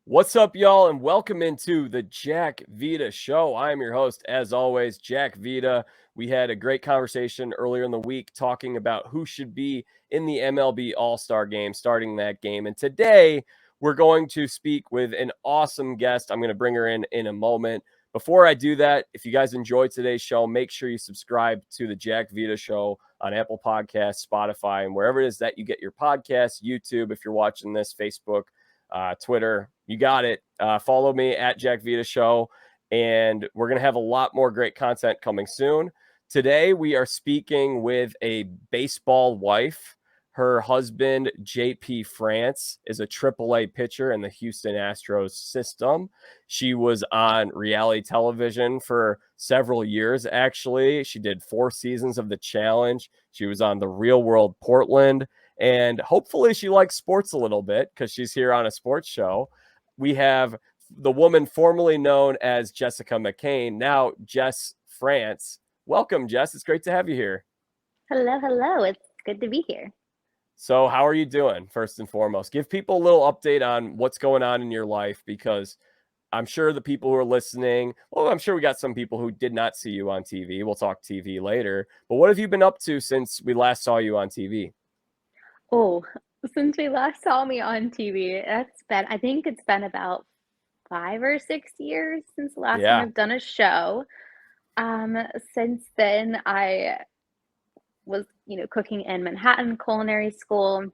What's up, y'all, and welcome into the Jack Vita Show. I am your host, as always, Jack Vita. We had a great conversation earlier in the week talking about who should be in the MLB All-Star Game, starting that game. And today, we're going to speak with an awesome guest. I'm going to bring her in a moment. Before I do that, if you guys enjoyed today's show, make sure you subscribe to the Jack Vita Show on Apple Podcasts, Spotify, and wherever it is that you get your podcasts, YouTube, if you're watching this, Facebook, Twitter, you got it. Follow me at Jack Vita Show, and we're going to have a lot more great content coming soon. Today, we are speaking with a baseball wife. Her husband, JP France, is a AAA pitcher in the Houston Astros system. She was on reality television for several years, actually. She did 4 seasons of The Challenge. She was on The Real World Portland. And hopefully she likes sports a little bit because she's here on a sports show. We have the woman formerly known as Jessica McCain, now Jess France. Welcome, Jess. It's great to have you here. Hello. It's good to be here. So how are you doing, first and foremost? Give people a little update on what's going on in your life, because I'm sure the people who are listening, well, I'm sure we got some people who did not see you on TV. We'll talk TV later. But what have you been up to since we last saw you on TV? Oh, since we last saw me on TV, I think it's been about 5 or 6 years since the last time Yeah. I've done a show. Since then, I was, cooking in Manhattan Culinary School,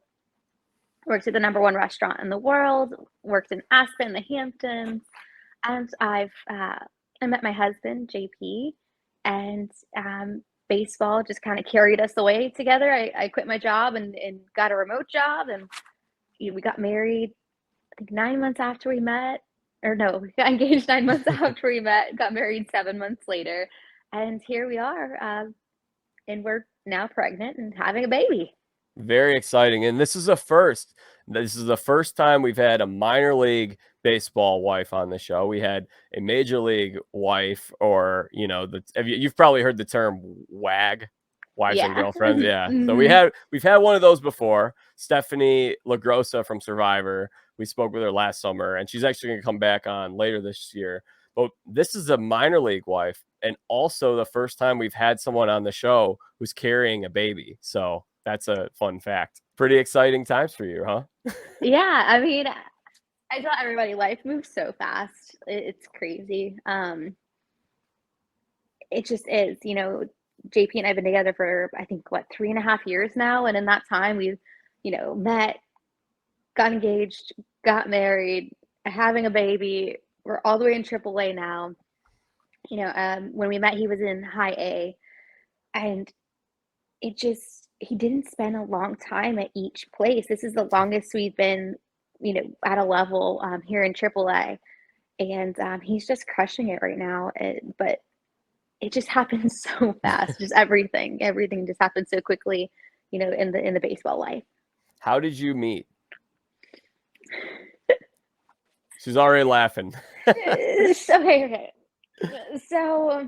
worked at the #1 restaurant in the world, worked in Aspen, the Hamptons, and I met my husband, JP, and baseball just kind of carried us away together. I quit my job and got a remote job, and we got married, I think 9 months after we met. Or no, we got engaged 9 months after we met, got married 7 months later, and here we are, and we're now pregnant and having a baby. Very exciting. And this is a first. This is the first time we've had a minor league baseball wife on the show. We had a major league wife, or, you've probably heard the term WAG, wives and Yeah. girlfriends. Yeah. So Mhm. we've had one of those before. Stephanie LaGrossa from Survivor. We spoke with her last summer, and she's actually going to come back on later this year. But this is a minor league wife, and also the first time we've had someone on the show who's carrying a baby. So that's a fun fact. Pretty exciting times for you, huh? Yeah, I mean, I tell everybody life moves so fast. It's crazy. It just is. JP and I have been together for, I think, 3.5 years now. And in that time, we've, met, got engaged, got married, having a baby. We're all the way in AAA now. When we met, he was in high A, and he didn't spend a long time at each place. This is the longest we've been, at a level here in AAA, and he's just crushing it right now. But it just happens so fast. Just everything just happens so quickly, in the baseball life. How did you meet? She's already laughing. Okay. So,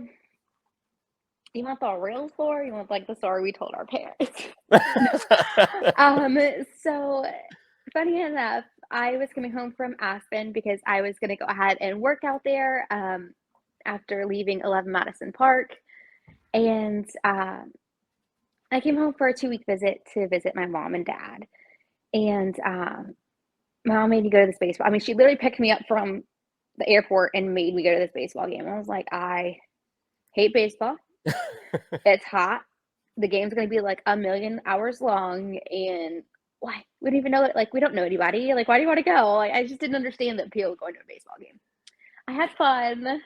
you want the real story? You want the story we told our parents? So funny enough, I was coming home from Aspen because I was going to go ahead and work out there after leaving 11 Madison Park. And I came home for a 2-week visit to visit my mom and dad. And my mom made me go to this baseball. I mean, she literally picked me up from the airport and made me go to this baseball game. And I was like, I hate baseball. It's hot. The game's going to be like 1,000,000 hours long. And why? We don't even know it. We don't know anybody. Why do you want to go? I just didn't understand the appeal of going to a baseball game. I had fun.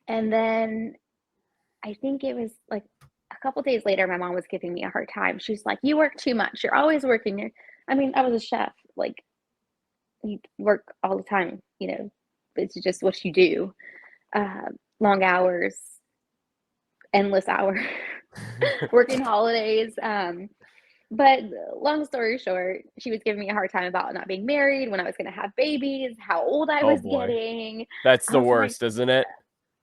And then I think it was a couple days later, my mom was giving me a hard time. She's like, you work too much. You're always working. I mean, I was a chef. You work all the time, it's just what you do. Long hours, endless hours, working holidays. But long story short, she was giving me a hard time about not being married, when I was going to have babies, how old I was getting. That's the worst, isn't it?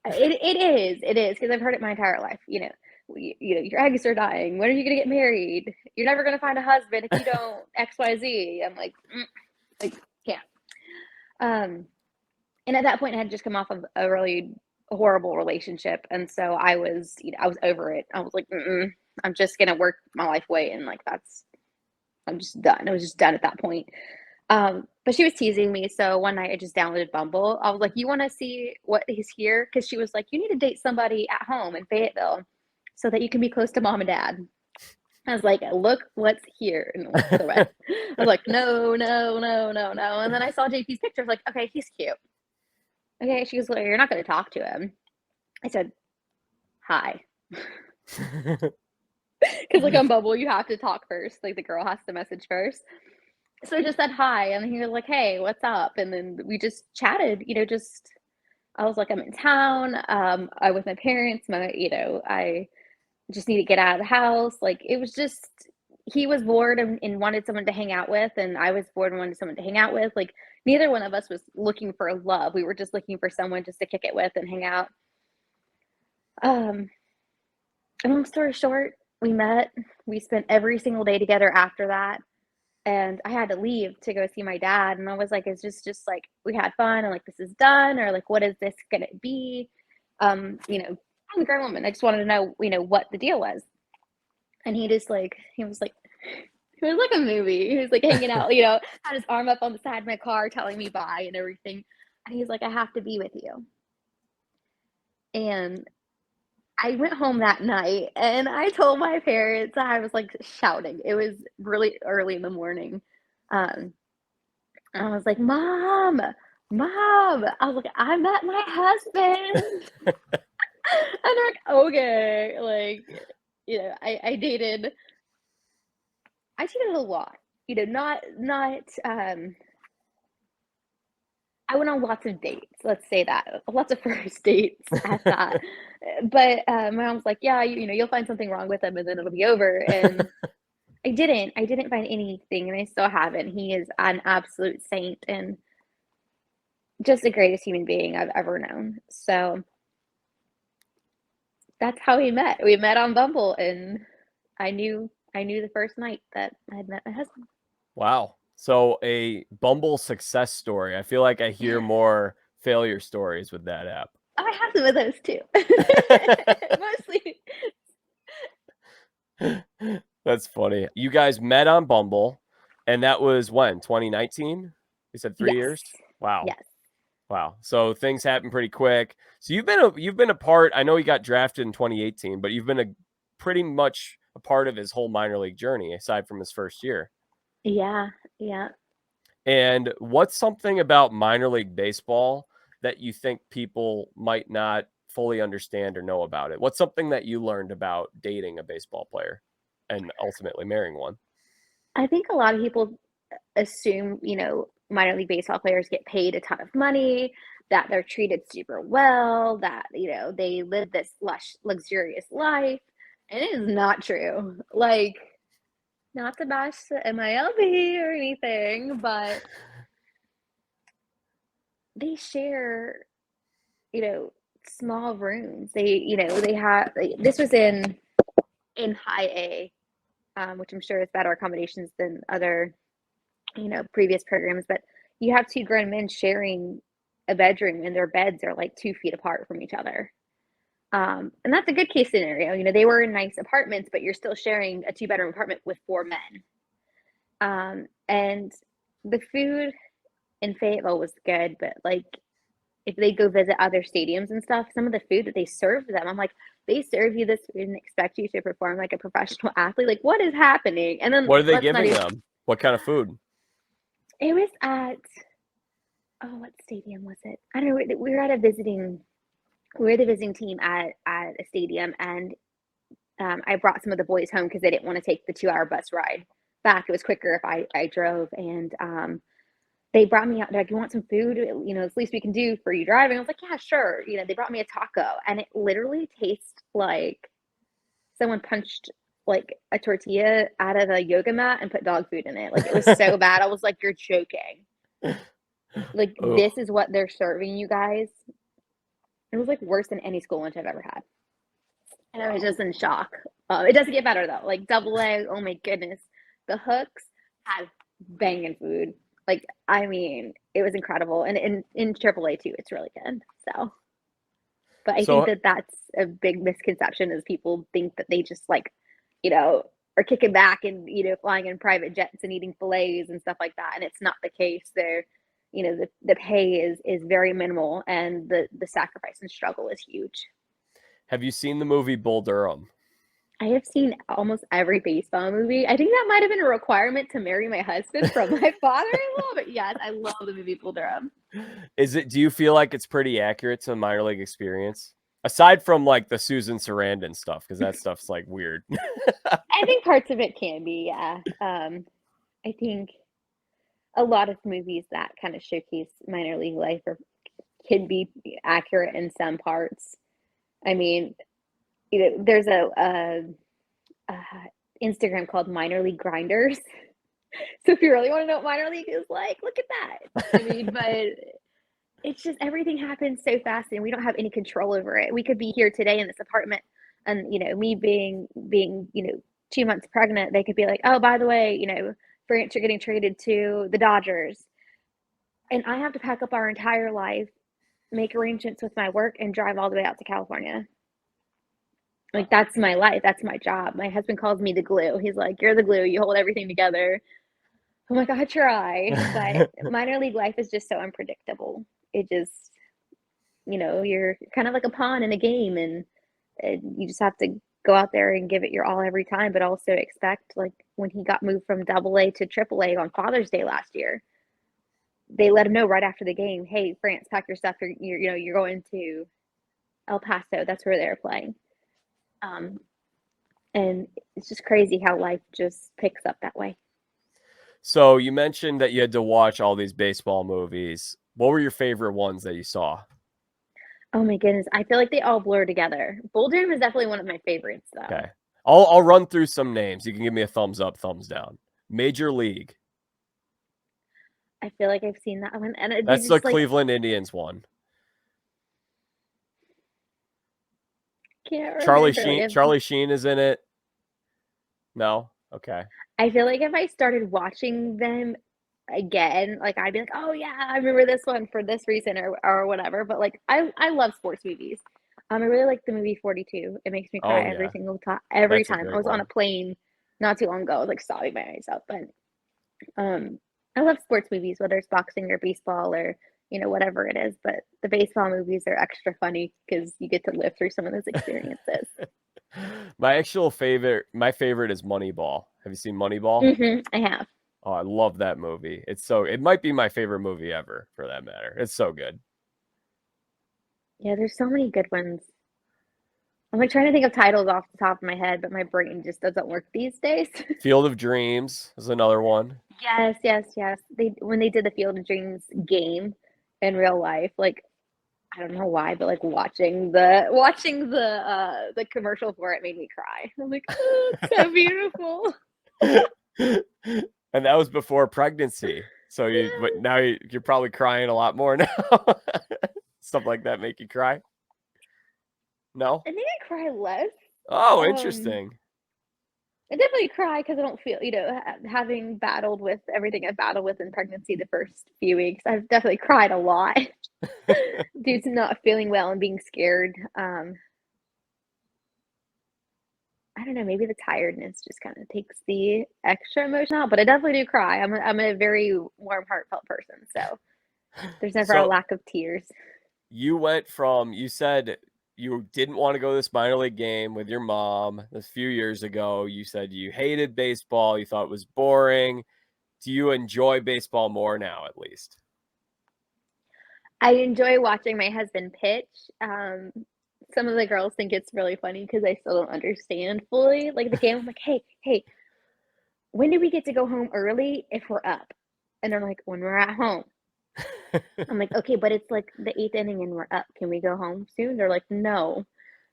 It is, because I've heard it my entire life. Your eggs are dying. When are you going to get married? You're never going to find a husband if you don't XYZ. I'm like, can't. And at that point, I had just come off of a really horrible relationship, and so I was, I was over it. I was like, I'm just gonna work my life away, and like I'm just done. I was just done at that point. But she was teasing me, so one night I just downloaded Bumble. I was like, "You want to see what is here?" Because she was like, "You need to date somebody at home in Fayetteville, so that you can be close to mom and dad." I was like, "Look what's here," and went to the web. I was like, "No, no, no, no, no." And then I saw JP's picture. I was like, "Okay, he's cute." Okay, she goes, "Well, you're not going to talk to him." I said, "Hi," because like on Bumble, you have to talk first. Like the girl has to message first. So I just said hi, and he was like, "Hey, what's up?" And then we just chatted. Just I was like, "I'm in town. I with my parents. I just need to get out of the house." Like it was just he was bored and wanted someone to hang out with, and I was bored and wanted someone to hang out with. Like neither one of us was looking for love. We were just looking for someone just to kick it with and hang out. Um, Long story short, we met. We spent every single day together after that. And I had to leave to go see my dad. And I was like, "Is this just like we had fun and like this is done? Or like what is this gonna be?" I'm a grown woman. I just wanted to know, what the deal was. And he was like a movie. He was like hanging out, had his arm up on the side of my car telling me bye and everything. And he's like, "I have to be with you." And I went home that night and I told my parents. I was like shouting. It was really early in the morning. Um, I was like, "Mom, Mom." I was like, "I met my husband." And they're like, "Okay." Like, I dated a lot, not, I went on lots of dates. Let's say that. Lots of first dates at that. But my mom's like, "Yeah, you'll find something wrong with him and then it'll be over." And I didn't find anything, and I still haven't. He is an absolute saint and just the greatest human being I've ever known. So that's how we met. We met on Bumble, and I knew the first night that I had met my husband. Wow. So a Bumble success story. I feel like I hear more failure stories with that app. Oh, I have some of those too. Mostly. That's funny. You guys met on Bumble, and that was when? 2019? You said 3 Yes. years? Wow. Yes. Wow. So things happen pretty quick. So you've been a part. I know he got drafted in 2018, but you've been pretty much a part of his whole minor league journey aside from his first year. Yeah. Yeah. And what's something about minor league baseball that you think people might not fully understand or know about it? What's something that you learned about dating a baseball player and ultimately marrying one? I think a lot of people assume, minor league baseball players get paid a ton of money, that they're treated super well, that, they live this luxurious life. And it is not true. Like, not to bash the MILB or anything, but they share, you know, small rooms. They have this was in high A, which I'm sure is better accommodations than other, previous programs. But you have two grown men sharing a bedroom, and their beds are like 2 feet apart from each other. And that's a good case scenario. They were in nice apartments, but you're still sharing a 2-bedroom apartment with 4 men. And the food in Fayetteville was good, but like if they go visit other stadiums and stuff, some of the food that they serve them, I'm like, they serve you this food and expect you to perform like a professional athlete. Like, what is happening? And then What are they let's not giving even. them? What kind of food? It was at what stadium was it? I don't know. We were at a visiting. We were the visiting team at a stadium, and I brought some of the boys home because they didn't want to take the 2-hour bus ride back. It was quicker if I drove, and they brought me out. They're like, "You want some food? It's the least we can do for you driving." I was like, "Yeah, sure." They brought me a taco, and it literally tastes like someone punched like a tortilla out of a yoga mat and put dog food in it. Like it was so bad. I was like, "You're joking." Like Oh, this is what they're serving you guys. It was like worse than any school lunch I've ever had. And I was just in shock. It doesn't get better though. Like double A, oh my goodness. The Hooks have banging food. Like, I mean, it was incredible. And in AAA too, it's really good. So, but I think So that that's a big misconception is people think that they just like, you know, are kicking back and, you know, flying in private jets and eating fillets and stuff like that. And it's not the case. They're, you know, the pay is very minimal and the sacrifice and struggle is huge. have you seen the movie Bull Durham? I have seen almost every baseball movie. I think that might have been a requirement to marry my husband from my father-in-law, but yes, I love the movie Bull Durham. Do you feel like it's pretty accurate to minor league experience? Aside from like the Susan Sarandon stuff, because that stuff's like weird. I think parts of it can be, yeah. I think a lot of movies that kind of showcase minor league life can be accurate in some parts. I mean, you know, there's a Instagram called Minor League Grinders. So if you really want to know what minor league is like, look at that. I mean, but it's just everything happens so fast and we don't have any control over it. We could be here today in this apartment and, you know, me being, you know, 2 months pregnant, they could be like, oh, by the way, you know, France, you're getting traded to the Dodgers. And I have to pack up our entire life, make arrangements with my work, and drive all the way out to California. Like, that's my life. That's my job. My husband calls me the glue. He's like, you're the glue. You hold everything together. I'm like, I try. But minor league life is just so unpredictable. It just, you know, you're kind of like a pawn in a game, and you just have to go out there and give it your all every time, but also expect, like, when he got moved from AA to AAA on Father's Day last year, they let him know right after the game, hey, France, pack your stuff. You're you know, you're going to El Paso. That's where they're playing. And it's just crazy how life just picks up that way. So you mentioned that you had to watch all these baseball movies. What were your favorite ones that you saw? Oh my goodness. I feel like they all blur together. Bull Durham is definitely one of my favorites, though. Okay. I'll run through some names. You can give me a thumbs up, thumbs down. Major League. I feel like I've seen that one. And they That's the just like, Cleveland Indians one. can't Charlie remember. Sheen. Charlie Sheen is in it. No? Okay. I feel like if I started watching them again, like I'd be like, oh yeah, I remember this one for this reason or whatever. But like I love sports movies. I really like the movie 42. It makes me Oh, cry every yeah. single time. Every That's a time. I great was on a one. plane not too long ago. I was like sobbing my eyes out. But I love sports movies, whether it's boxing or baseball or, you know, whatever it is. But the baseball movies are extra funny because you get to live through some of those experiences. My favorite is Moneyball. Have you seen Moneyball? I have. Oh, I love that movie. It might be my favorite movie ever for that matter. It's so good. Yeah, there's so many good ones. I'm like trying to think of titles off the top of my head, but my brain just doesn't work these days. Field of Dreams is another one. Yes, yes, yes. When they did the Field of Dreams game in real life, like I don't know why, but like watching the commercial for it made me cry. I'm like, oh, it's so beautiful. And that was before pregnancy. So but now you're probably crying a lot more now. Stuff like that make you cry? No? I think I cry less. Oh, Um, interesting. I definitely cry because I don't feel, you know, having battled with everything I've battled with in pregnancy the first few weeks, I've definitely cried a lot due to not feeling well and being scared. I don't know, maybe the tiredness just kind of takes the extra emotion out, but I definitely do cry. I'm a very warm, heartfelt person, so there's never a So lack of tears. you said you didn't want to go to this minor league game with your mom a few years ago. You said you hated baseball. You thought it was boring. Do you enjoy baseball more now, at least? I enjoy watching my husband pitch. Some of the girls think it's really funny because I still don't understand fully. Like the game, I'm like, hey, hey, when do we get to go home early if we're up? And they're like, when we're at home. I'm like, okay, but it's like the eighth inning and we're up. Can we go home soon? They're like, no,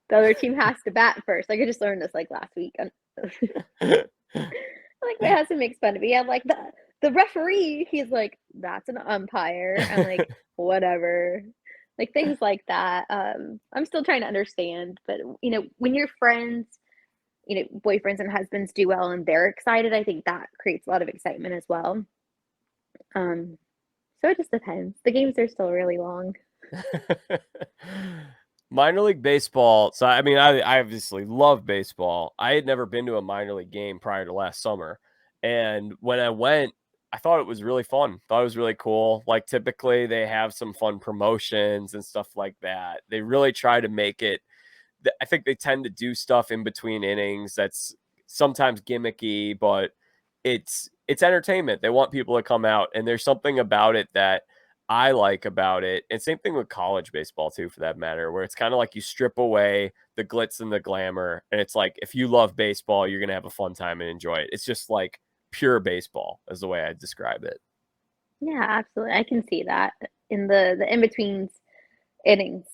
the other team has to bat first. Like I just learned this like last week. Like my husband makes fun of me. I'm like the referee. He's like, that's an umpire. I'm like, whatever. Like things like that. I'm still trying to understand, but you know, when your friends, you know, boyfriends and husbands do well and they're excited, I think that creates a lot of excitement as well. So it just depends. The games are still really long. Minor league baseball. So, I mean, I obviously love baseball. I had never been to a minor league game prior to last summer. And when I went, I thought it was really fun. Thought it was really cool. Like, typically, they have some fun promotions and stuff like that. They really try to make it. I think they tend to do stuff in between innings that's sometimes gimmicky, but it's entertainment. They want people to come out, and there's something about it that I like about it. And same thing with college baseball too, for that matter, where it's kind of like you strip away the glitz and the glamour, and it's like if you love baseball, you're gonna have a fun time and enjoy it. It's just like pure baseball, is the way I describe it. Yeah, absolutely. I can see that in the in betweens innings,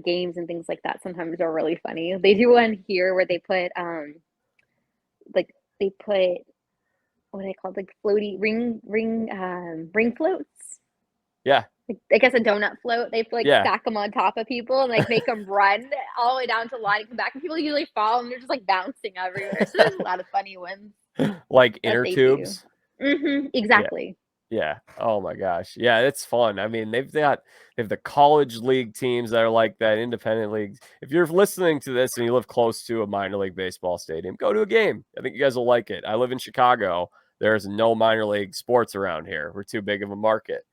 games and things like that sometimes are really funny. They do one here where they put like they put what are they called, like floaty ring floats. Yeah, Like, I guess a donut float. They like yeah, stack them on top of people and like make them run all the way down to the line and come back. And people usually fall and they're just like bouncing everywhere. So there's a lot of funny ones like that inner they do. tubes. Yeah. Exactly. Yeah. Oh my gosh. Yeah, it's fun. I mean, they have the college league teams that are like that, independent leagues. If you're listening to this and you live close to a minor league baseball stadium, go to a game. I think you guys will like it. I live in Chicago. There's no minor league sports around here. We're too big of a market.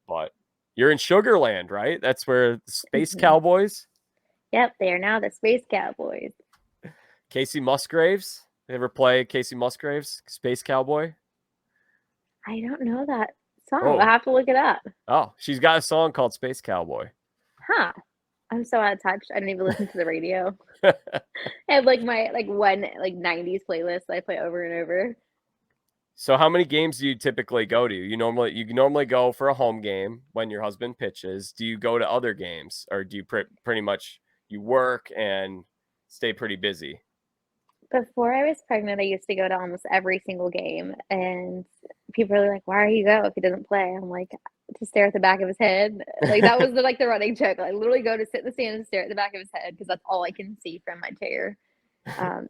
But you're in Sugarland, right? That's where the Space Hmm. Cowboys, Yep, they are now the Space Cowboys. Casey Musgraves. They ever play Casey Musgraves, Space Cowboy? I don't know that song. I'll Oh, have to look it up. oh, she's got a song called Space Cowboy. Huh. I'm so out of touch. I don't even listen to the radio. I have like my like one like 90s playlist I play over and over. So how many games do you typically go to? You normally go for a home game when your husband pitches. Do you go to other games, or do you pretty much you work and stay pretty busy? Before I was pregnant, I used to go to almost every single game, and people are like, "Why are you go if he doesn't play?" I'm like, to stare at the back of his head. Like that was the running joke. I literally go to sit in the stand and stare at the back of his head because that's all I can see from my chair,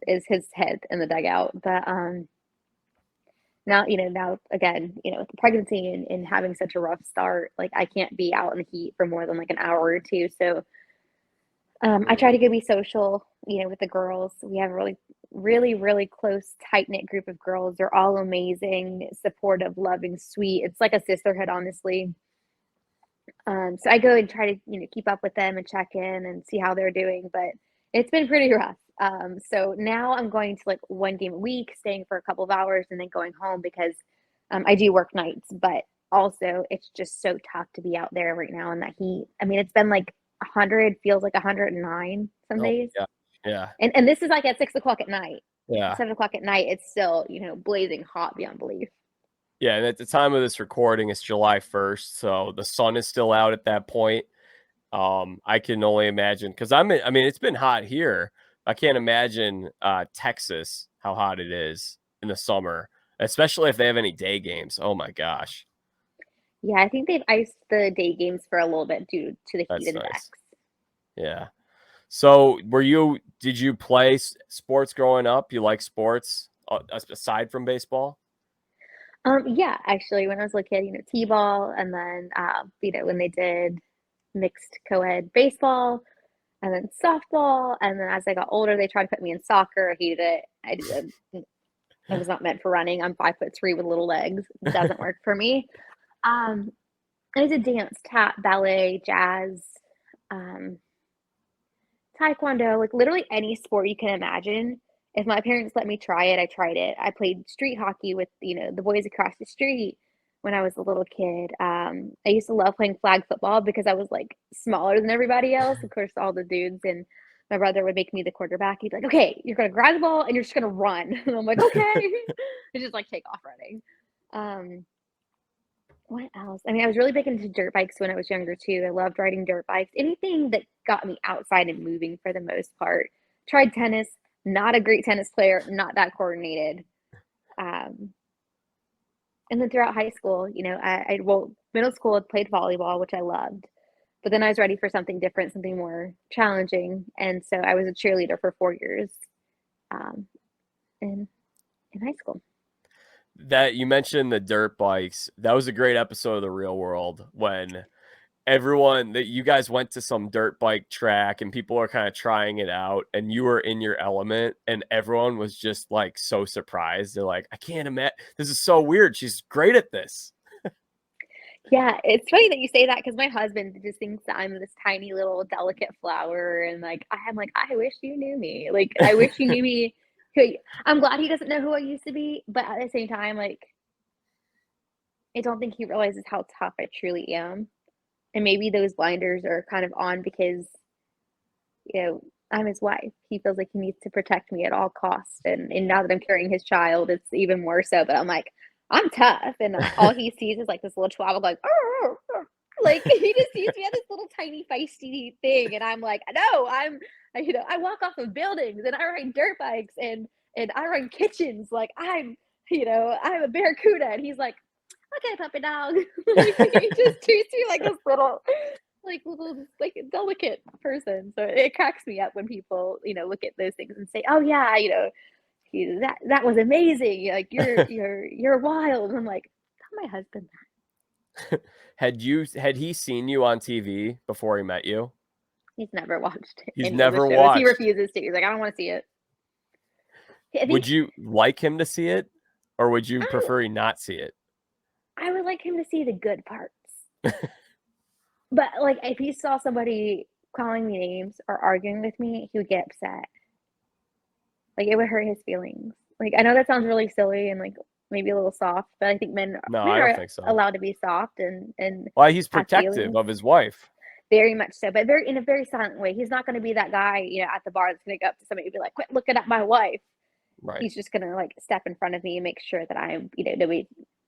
is his head in the dugout. But now now again, with the pregnancy and having such a rough start, like I can't be out in the heat for more than like an hour or two. So I try to go be social, with the girls. We have a really, really, really close, tight knit group of girls. They're all amazing, supportive, loving, sweet. It's like a sisterhood, honestly. So I go and try to, keep up with them and check in and see how they're doing. But it's been pretty rough. So now I'm going to like one game a week, staying for a couple of hours, and then going home because I do work nights. But also, it's just so tough to be out there right now in that heat. I mean, it's been like 100, feels like 109 some Oh days. yeah, yeah, And this is like at 6 o'clock at night. At yeah, 7 o'clock at night, it's still, blazing hot beyond belief. yeah. And at the time of this recording, it's July 1st, so the sun is still out at that point. I can only imagine because I mean, it's been hot here. I can't imagine Texas how hot it is in the summer, especially if they have any day games. Oh my gosh, Yeah, I think they've iced the day games for a little bit due to the heat that's index. nice. Yeah. So, did you play sports growing up? You like sports aside from baseball? Yeah, actually, when I was a little kid, t-ball, and then when they did mixed co-ed baseball, and then softball, and then as I got older, they tried to put me in soccer. I hated it. I was not meant for running. I'm 5'3" with little legs. It doesn't work for me. Um, I did dance, tap, ballet, jazz, um, taekwondo, like literally any sport you can imagine. If my parents let me try it, I tried it. I played street hockey with, the boys across the street when I was a little kid. I used to love playing flag football because I was like smaller than everybody else. Of course, all the dudes and my brother would make me the quarterback. He'd be like, okay, you're gonna grab the ball and you're just gonna run. And I'm like, okay. And just like take off running. Um, what else? I mean, I was really big into dirt bikes when I was younger too. I loved riding dirt bikes. Anything that got me outside and moving for the most part. Tried tennis, not a great tennis player, not that coordinated. Um, and then throughout high school, middle school I played volleyball, which I loved. But then I was ready for something different, something more challenging. And so I was a cheerleader for 4 years um, in high school. That you mentioned the dirt bikes. That was a great episode of The Real World when everyone that you guys went to some dirt bike track and people are kind of trying it out and you were in your element and everyone was just like so surprised. They're like, I can't imagine. This is so weird. She's great at this. Yeah, it's funny that you say that because my husband just thinks that I'm this tiny little delicate flower, and like I'm like, I wish you knew me. Like I wish you knew me. I'm glad he doesn't know who I used to be, but at the same time, like I don't think he realizes how tough I truly am. And maybe those blinders are kind of on because, I'm his wife. He feels like he needs to protect me at all costs. And now that I'm carrying his child, it's even more so. But I'm like, I'm tough. And all he sees is like this little chihuahua like, "Arr, arr, arr." Like he just sees me as this little tiny feisty thing. And I'm like, no, I walk off of buildings and I ride dirt bikes and I run kitchens. Like I'm a barracuda. And he's like, okay, puppy dog. Like, he just treats me like this little like delicate person. So it cracks me up when people, look at those things and say, "Oh yeah, that was amazing. Like you're wild." I'm like, tell my husband that. Had he seen you on TV before he met you? He's never watched He's any of the never shows. He watched. refuses to. He's like, I don't want to see it. I Would think you like him to see it or would you I prefer he not see it? I would like him to see the good parts. But like if he saw somebody calling me names or arguing with me, he would get upset. Like it would hurt his feelings. Like I know that sounds really silly and like maybe a little soft, but I think men No, men I don't are think so. allowed to be soft and Why, he's have protective feelings. of his wife. Very much so, but very in a very silent way. He's not going to be that guy, at the bar that's going to go up to somebody and be like, "Quit looking at my wife." Right. He's just going to like step in front of me and make sure that I'm,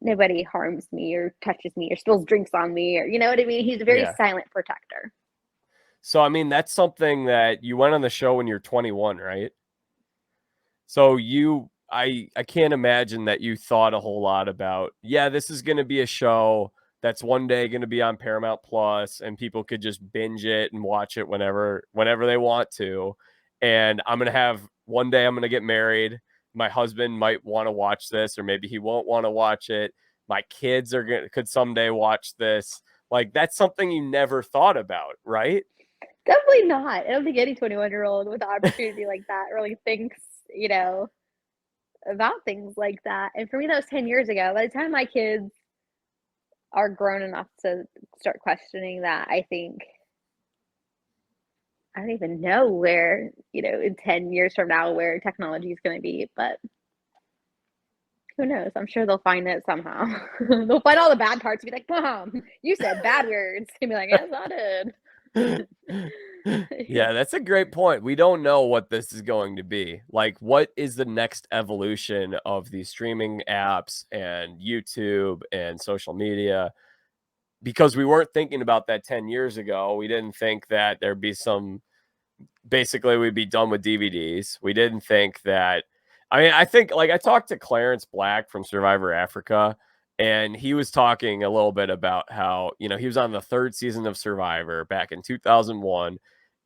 nobody harms me or touches me or spills drinks on me or you know what I mean. He's a very Yeah. silent protector. So, I mean, that's something that you went on the show when you're 21, right? So I can't imagine that you thought a whole lot about, yeah, this is going to be a show that's one day going to be on Paramount Plus and people could just binge it and watch it whenever they want to. And I'm going to have one day I'm going to get married. My husband might want to watch this or maybe he won't want to watch it. My kids could someday watch this. Like that's something you never thought about, right? Definitely not. I don't think any 21-year-old with an opportunity like that really thinks, about things like that. And for me, that was 10 years ago. By the time my kids are grown enough to start questioning that, I think I don't even know where, in 10 years from now, where technology is going to be, but who knows? I'm sure they'll find it somehow. They'll find all the bad parts and be like, Mom, you said bad words. And be like, yes, I did. Yeah, that's a great point. We don't know what this is going to be. Like, what is the next evolution of these streaming apps and YouTube and social media? Because we weren't thinking about that 10 years ago. We didn't think that there'd be basically, we'd be done with DVDs. We didn't think that. I mean, I think, like, I talked to Clarence Black from Survivor Africa, and he was talking a little bit about how, he was on the third season of Survivor back in 2001,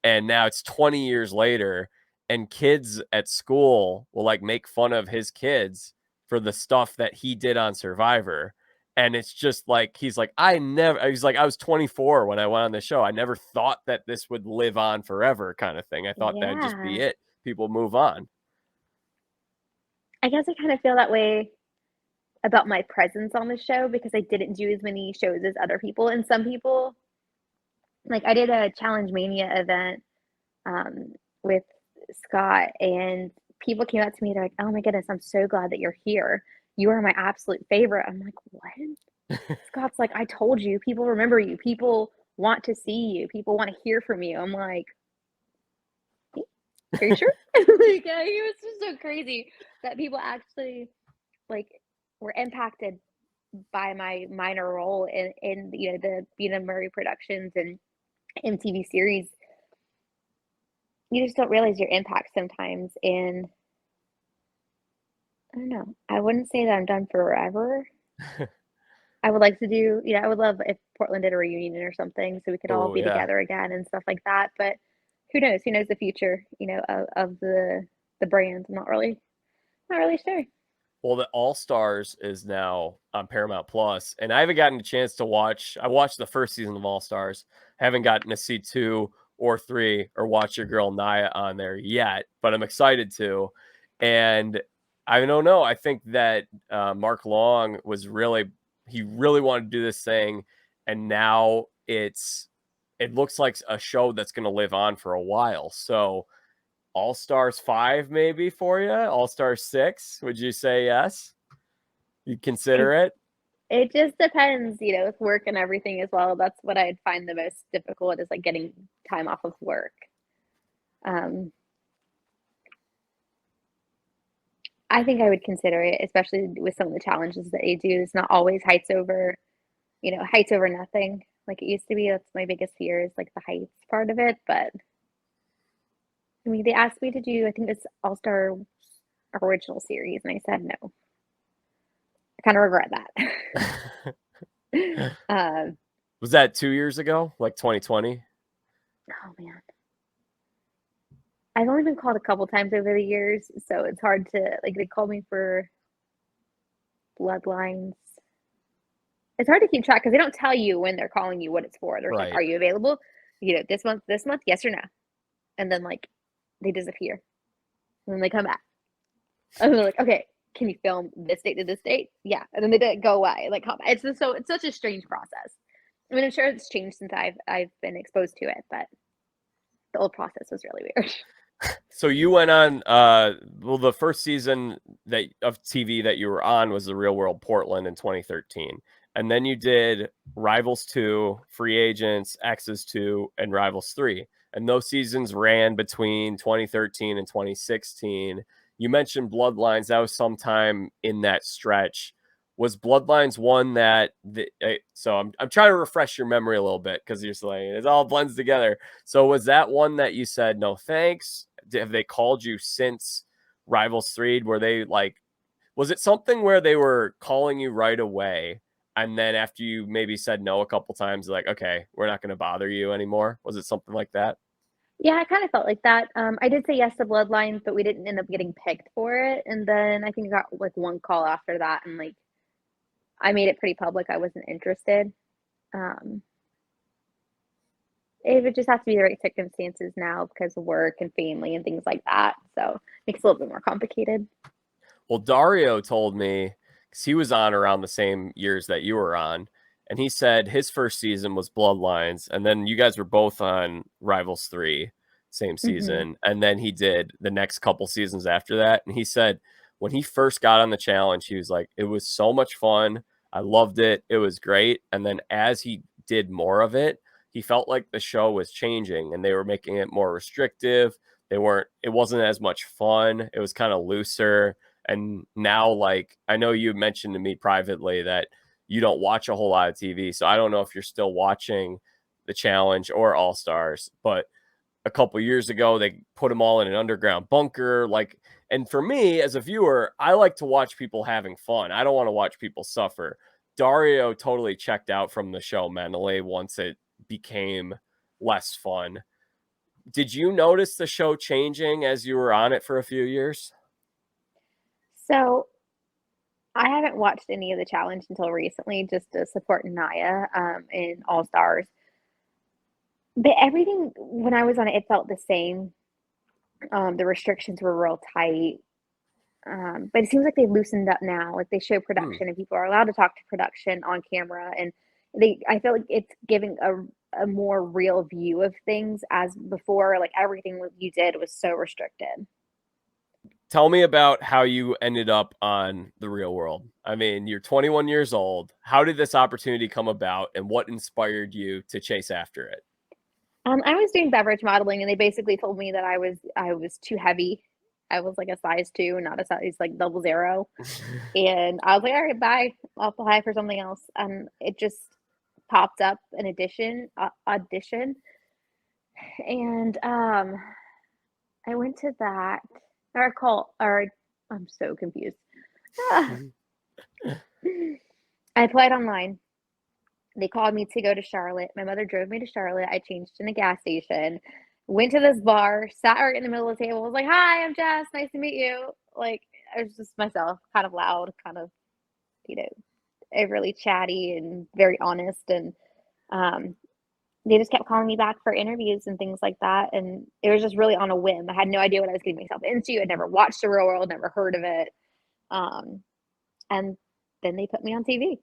and now it's 20 years later, and kids at school will, like, make fun of his kids for the stuff that he did on Survivor. And it's just like, he's like, I was 24 when I went on the show. I never thought that this would live on forever kind of thing. I thought that'd just be Yeah. it. People move on. I guess I kind of feel that way about my presence on the show because I didn't do as many shows as other people. And some people, like I did a Challenge Mania event with Scott, and people came up to me. They're like, "Oh my goodness, I'm so glad that you're here. You are my absolute favorite." I'm like, "What?" Scott's like, "I told you, people remember you. People want to see you. People want to hear from you." I'm like, "Are you sure?" Like, yeah, he was just so crazy that people actually like were impacted by my minor role in the Bina Murray Productions and MTV series. You just don't realize your impact sometimes, and I don't know. I wouldn't say that I'm done forever. I would like to do, I would love if Portland did a reunion or something so we could all Oh, be yeah. together again and stuff like that. But who knows? Who knows the future, of the brand? I'm not really sure. Well, the All Stars is now on Paramount Plus, and I haven't gotten a chance to watch. I watched the first season of All Stars. Haven't gotten to see 2 or 3 or watch your girl Naya on there yet, but I'm excited to. And I don't know. I think that Mark Long he really wanted to do this thing, and now it looks like a show that's going to live on for a while. So All Stars 5 maybe for you? All Stars 6? Would you say yes? You'd consider it? It just depends, with work and everything as well. That's what I'd find the most difficult is like getting time off of work. I think I would consider it, especially with some of the challenges that they do. It's not always heights over nothing like it used to be. That's my biggest fear is like the heights part of it. But I mean, they asked me to do, I think it's All-Star original series, and I said no. I kind of regret that. Was that 2 years ago, like 2020? Oh man, I've only been called a couple times over the years, so it's hard to like. They called me for Bloodlines. It's hard to keep track because they don't tell you when they're calling you what it's for. They're like, Right. "Are you available? This month, yes or no?" And then like they disappear, and then they come back, and they're like, "Okay, can you film this date to this date?" Yeah, and then they go away. Like, it's such a strange process. I mean, I'm sure it's changed since I've been exposed to it, but the old process was really weird. So you went on the first season of TV that you were on was The Real World Portland in 2013. And then you did Rivals 2, Free Agents, X's 2, and Rivals 3. And those seasons ran between 2013 and 2016. You mentioned Bloodlines. That was sometime in that stretch. Was Bloodlines one so I'm trying to refresh your memory a little bit because you're saying it all blends together. So was that one that you said, no, thanks? Have they called you since Rivals 3? Were they like, was it something where they were calling you right away? And then after you maybe said no a couple times, like, okay, we're not going to bother you anymore. Was it something like that? Yeah, I kind of felt like that. I did say yes to Bloodlines, but we didn't end up getting picked for it. And then I think I got like one call after that, and like I made it pretty public I wasn't interested. It would just have to be the right circumstances now because of work and family and things like that. So it makes it a little bit more complicated. Well, Dario told me, because he was on around the same years that you were on, and he said his first season was Bloodlines, and then you guys were both on Rivals 3, same season, and then he did the next couple seasons after that. And he said when he first got on the challenge, he was like, it was so much fun. I loved it. It was great. And then as he did more of it, he felt like the show was changing and they were making it more restrictive. It wasn't as much fun. It was kind of looser. And now, like, I know you mentioned to me privately that you don't watch a whole lot of TV. So I don't know if you're still watching the challenge or All Stars, but a couple years ago, they put them all in an underground bunker. Like, and for me as a viewer, I like to watch people having fun. I don't want to watch people suffer. Dario totally checked out from the show mentally once it became less fun. Did you notice the show changing as you were on it for a few years? So I haven't watched any of the challenge until recently just to support Naya in All Stars. But everything when I was on it, it felt the same. The restrictions were real tight. But it seems like they've loosened up now. Like they show production and people are allowed to talk to production on camera. And I feel like it's giving a more real view of things as before. Like everything you did was so restricted. Tell me about how you ended up on The Real World. I mean, you're 21 years old. How did this opportunity come about and what inspired you to chase after it? I was doing beverage modeling and they basically told me that I was too heavy. I was like a size 2, not a size like 00. And I was like, all right, bye. I'll apply for something else. And it just popped up an audition. And I went to that I'm so confused. I applied online. They called me to go to Charlotte. My mother drove me to Charlotte. I changed in a gas station, went to this bar, sat right in the middle of the table, was like, hi, I'm Jess. Nice to meet you. Like, was just myself, kind of loud, kind of, you know, really chatty and very honest. And um, they just kept calling me back for interviews and things like that. And it was just really on a whim. I had no idea what I was getting myself into. I'd never watched The Real World, never heard of it. Um, and then they put me on TV.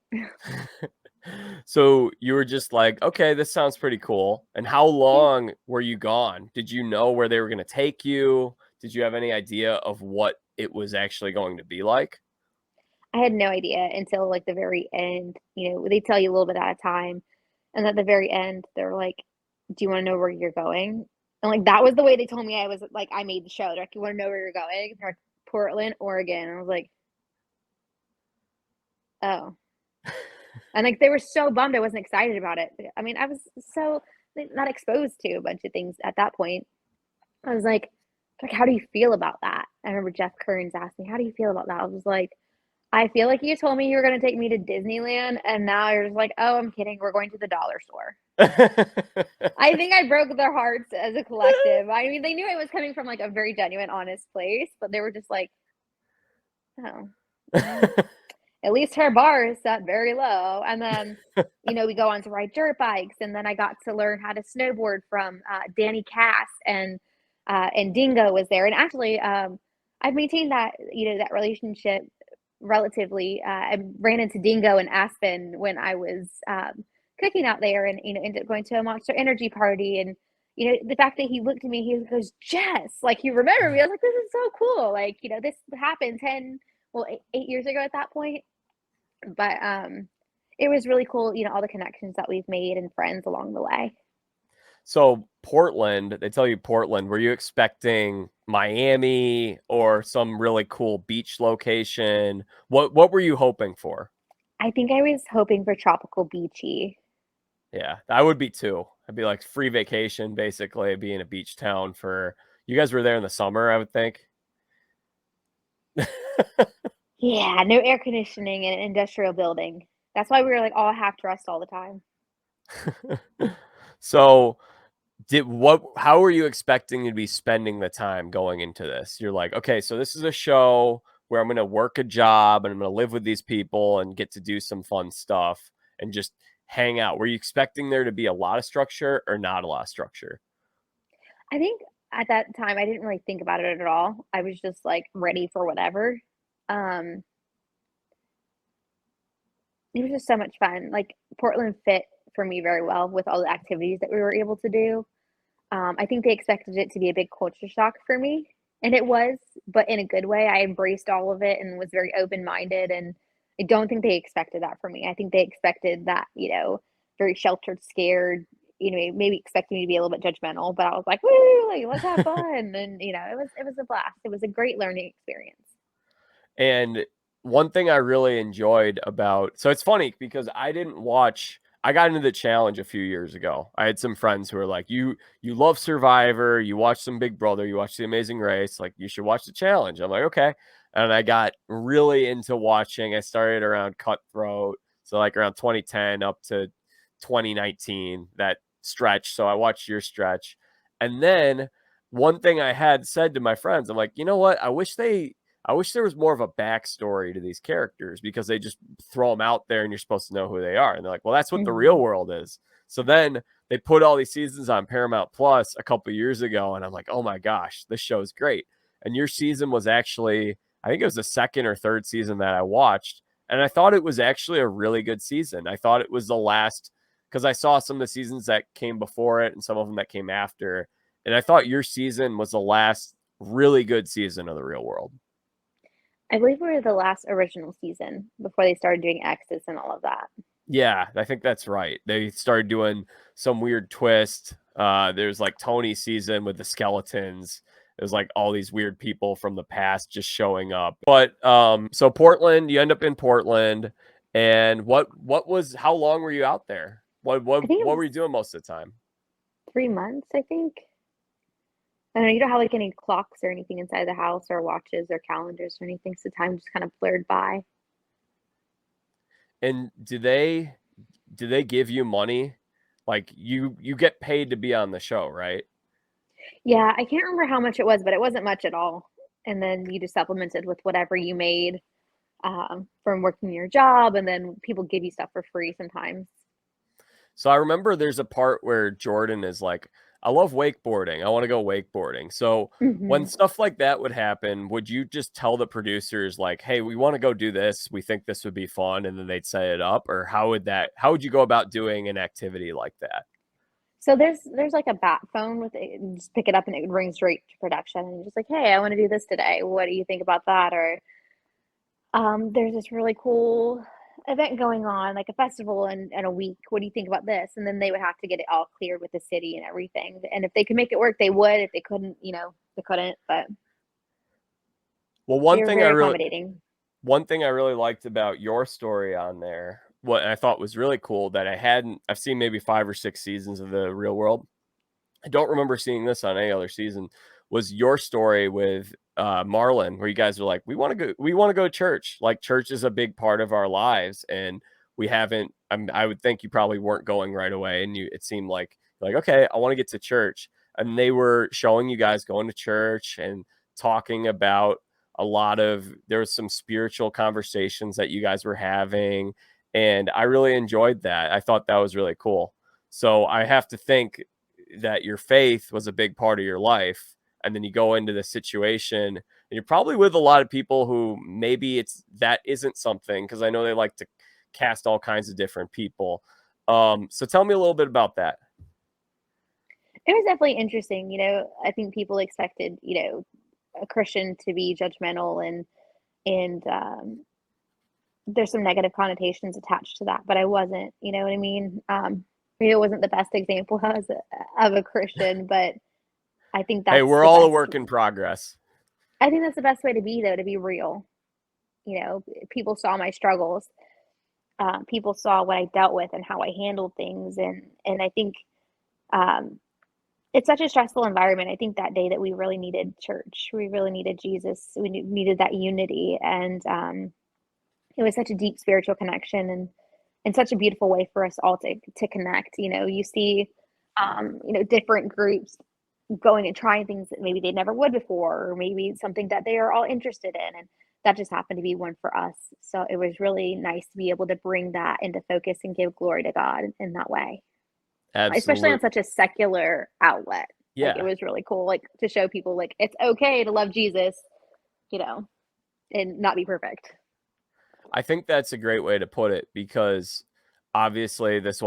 So you were just like, okay, this sounds pretty cool. And how Yeah. long were you gone? Did you know where they were going to take you? Did you have any idea of what it was actually going to be like? I had no idea until like the very end. You know, they tell you a little bit at a time. And at the very end, they're like, "Do you want to know where you're going?" And like that was the way they told me I was like I made the show. They're like, "You want to know where you're going?" They're like, Portland, Oregon. And I was like, "Oh." And like they were so bummed I wasn't excited about it. I mean, I was so not exposed to a bunch of things at that point. I was like, how do you feel about that? I remember Jeff Kearns asked me, "How do you feel about that?" I was like, I feel like you told me you were going to take me to Disneyland, and now you're just like, "Oh, I'm kidding. We're going to the dollar store." I think I broke their hearts as a collective. I mean, they knew it was coming from like a very genuine, honest place, but they were just like, "Oh, well, at least her bar is set very low." And then, you know, we go on to ride dirt bikes, and then I got to learn how to snowboard from Danny Cass, and Dingo was there. And actually, I've maintained that, you know, that relationship relatively. I ran into Dingo in Aspen when I was cooking out there, and you know, ended up going to a Monster Energy party. And you know, the fact that he looked at me, he goes, "Jess," like he remembered me. I was like, "This is so cool!" Like, you know, this happened 10, well, 8 years ago at that point. But it was really cool, you know, all the connections that we've made and friends along the way. So Portland, they tell you Portland. Were you expecting Miami or some really cool beach location? What were you hoping for? I think I was hoping for tropical beachy. Yeah, I would be too. I'd be like free vacation, basically, be in a beach town for you guys were there in the summer, I would think. Yeah, no air conditioning in an industrial building. That's why we were like all half dressed all the time. So how were you expecting to be spending the time going into this? You're like, okay, so this is a show where I'm going to work a job and I'm going to live with these people and get to do some fun stuff and just hang out. Were you expecting there to be a lot of structure or not a lot of structure? I think at that time I didn't really think about it at all. I was just like ready for whatever. Um, it was just so much fun. Like Portland fit for me very well with all the activities that we were able to do. I think they expected it to be a big culture shock for me, and it was, but in a good way. I embraced all of it and was very open-minded, and I don't think they expected that from me. I think they expected that, you know, very sheltered, scared, you know, maybe expecting me to be a little bit judgmental, but I was like, "Woo, like, let's have fun." And, you know, it was a blast. It was a great learning experience. And one thing I really enjoyed about so it's funny because I got into the challenge a few years ago. I had some friends who were like, you love Survivor, you watch some Big Brother, you watch The Amazing Race, like you should watch the challenge." I'm like, okay. And I got really into watching. I started around Cutthroat, so like around 2010 up to 2019, that stretch. So I watched your stretch. And then one thing I had said to my friends, I'm like, you know what? I wish there was more of a backstory to these characters because they just throw them out there and you're supposed to know who they are. And they're like, well, that's what the real Mhm. world is. So then they put all these seasons on Paramount Plus a couple years ago. And I'm like, oh my gosh, this show's great. And your season was actually, I think it was the second or third season that I watched. And I thought it was actually a really good season. I thought it was the last, because I saw some of the seasons that came before it and some of them that came after. And I thought your season was the last really good season of The Real World. I believe we were the last original season before they started doing X's and all of that. Yeah, I think that's right. They started doing some weird twist. There's like Tony's season with the skeletons. There's like all these weird people from the past just showing up. But so Portland, you end up in Portland. And how long were you out there? I think it What was were you doing most of the time? 3 months, I think. I don't know, you don't have like any clocks or anything inside the house or watches or calendars or anything, so time just kind of blurred by. And do they give you money? Like you get paid to be on the show, right? Yeah, I can't remember how much it was, but it wasn't much at all. and then you just supplemented with whatever you made from working your job, and then people give you stuff for free sometimes. So I remember there's a part where Jordan is like, I love wakeboarding. I want to go wakeboarding. So when Mm-hmm. stuff like that would happen, would you just tell the producers like, "Hey, we want to go do this. We think this would be fun," and then they'd set it up? Or how would you go about doing an activity like that? So there's like a bat phone with it, and just pick it up and it rings straight to production, and you're just like, hey, I want to do this today. What do you think about that? Or there's this really cool event going on, like a festival in a week. What do you think about this? And then they would have to get it all cleared with the city and everything. And if they could make it work, they would. If they couldn't, they couldn't. But Well, they were very accommodating. one thing I really liked about your story on there, what I thought was really cool that I've seen maybe 5 or 6 seasons of The Real World. I don't remember seeing this on any other season, was your story with Marlon, where you guys are like, we want to go to church. Like, church is a big part of our lives, and we haven't. I would think you probably weren't going right away, and it seemed like okay, I want to get to church, and they were showing you guys going to church and talking about there was some spiritual conversations that you guys were having, and I really enjoyed that. I thought that was really cool. So I have to think that your faith was a big part of your life, and then you go into the situation and you're probably with a lot of people who maybe that isn't something, because I know they like to cast all kinds of different people. So tell me a little bit about that. It was definitely interesting. I think people expected, a Christian to be judgmental, and there's some negative connotations attached to that, but I wasn't. You know what I mean? Maybe it wasn't the best example of a Christian, but I think Hey, that's we're the all a best. work in progress. I think that's the best way to be, though, to be real. People saw my struggles. People saw what I dealt with and how I handled things, and I think um, it's such a stressful environment. I think that day that we really needed church, we really needed Jesus, we needed that unity, and it was such a deep spiritual connection, and such a beautiful way for us all to connect. You see, different groups going and trying things that maybe they never would before, or maybe something that they are all interested in. And that just happened to be one for us. So it was really nice to be able to bring that into focus and give glory to God in that way, especially on Absolutely. such a secular outlet. Like, it Yeah. was really cool, like, to show people like it's okay to love Jesus, you know, and not be perfect. I think that's a great way to put it, because obviously this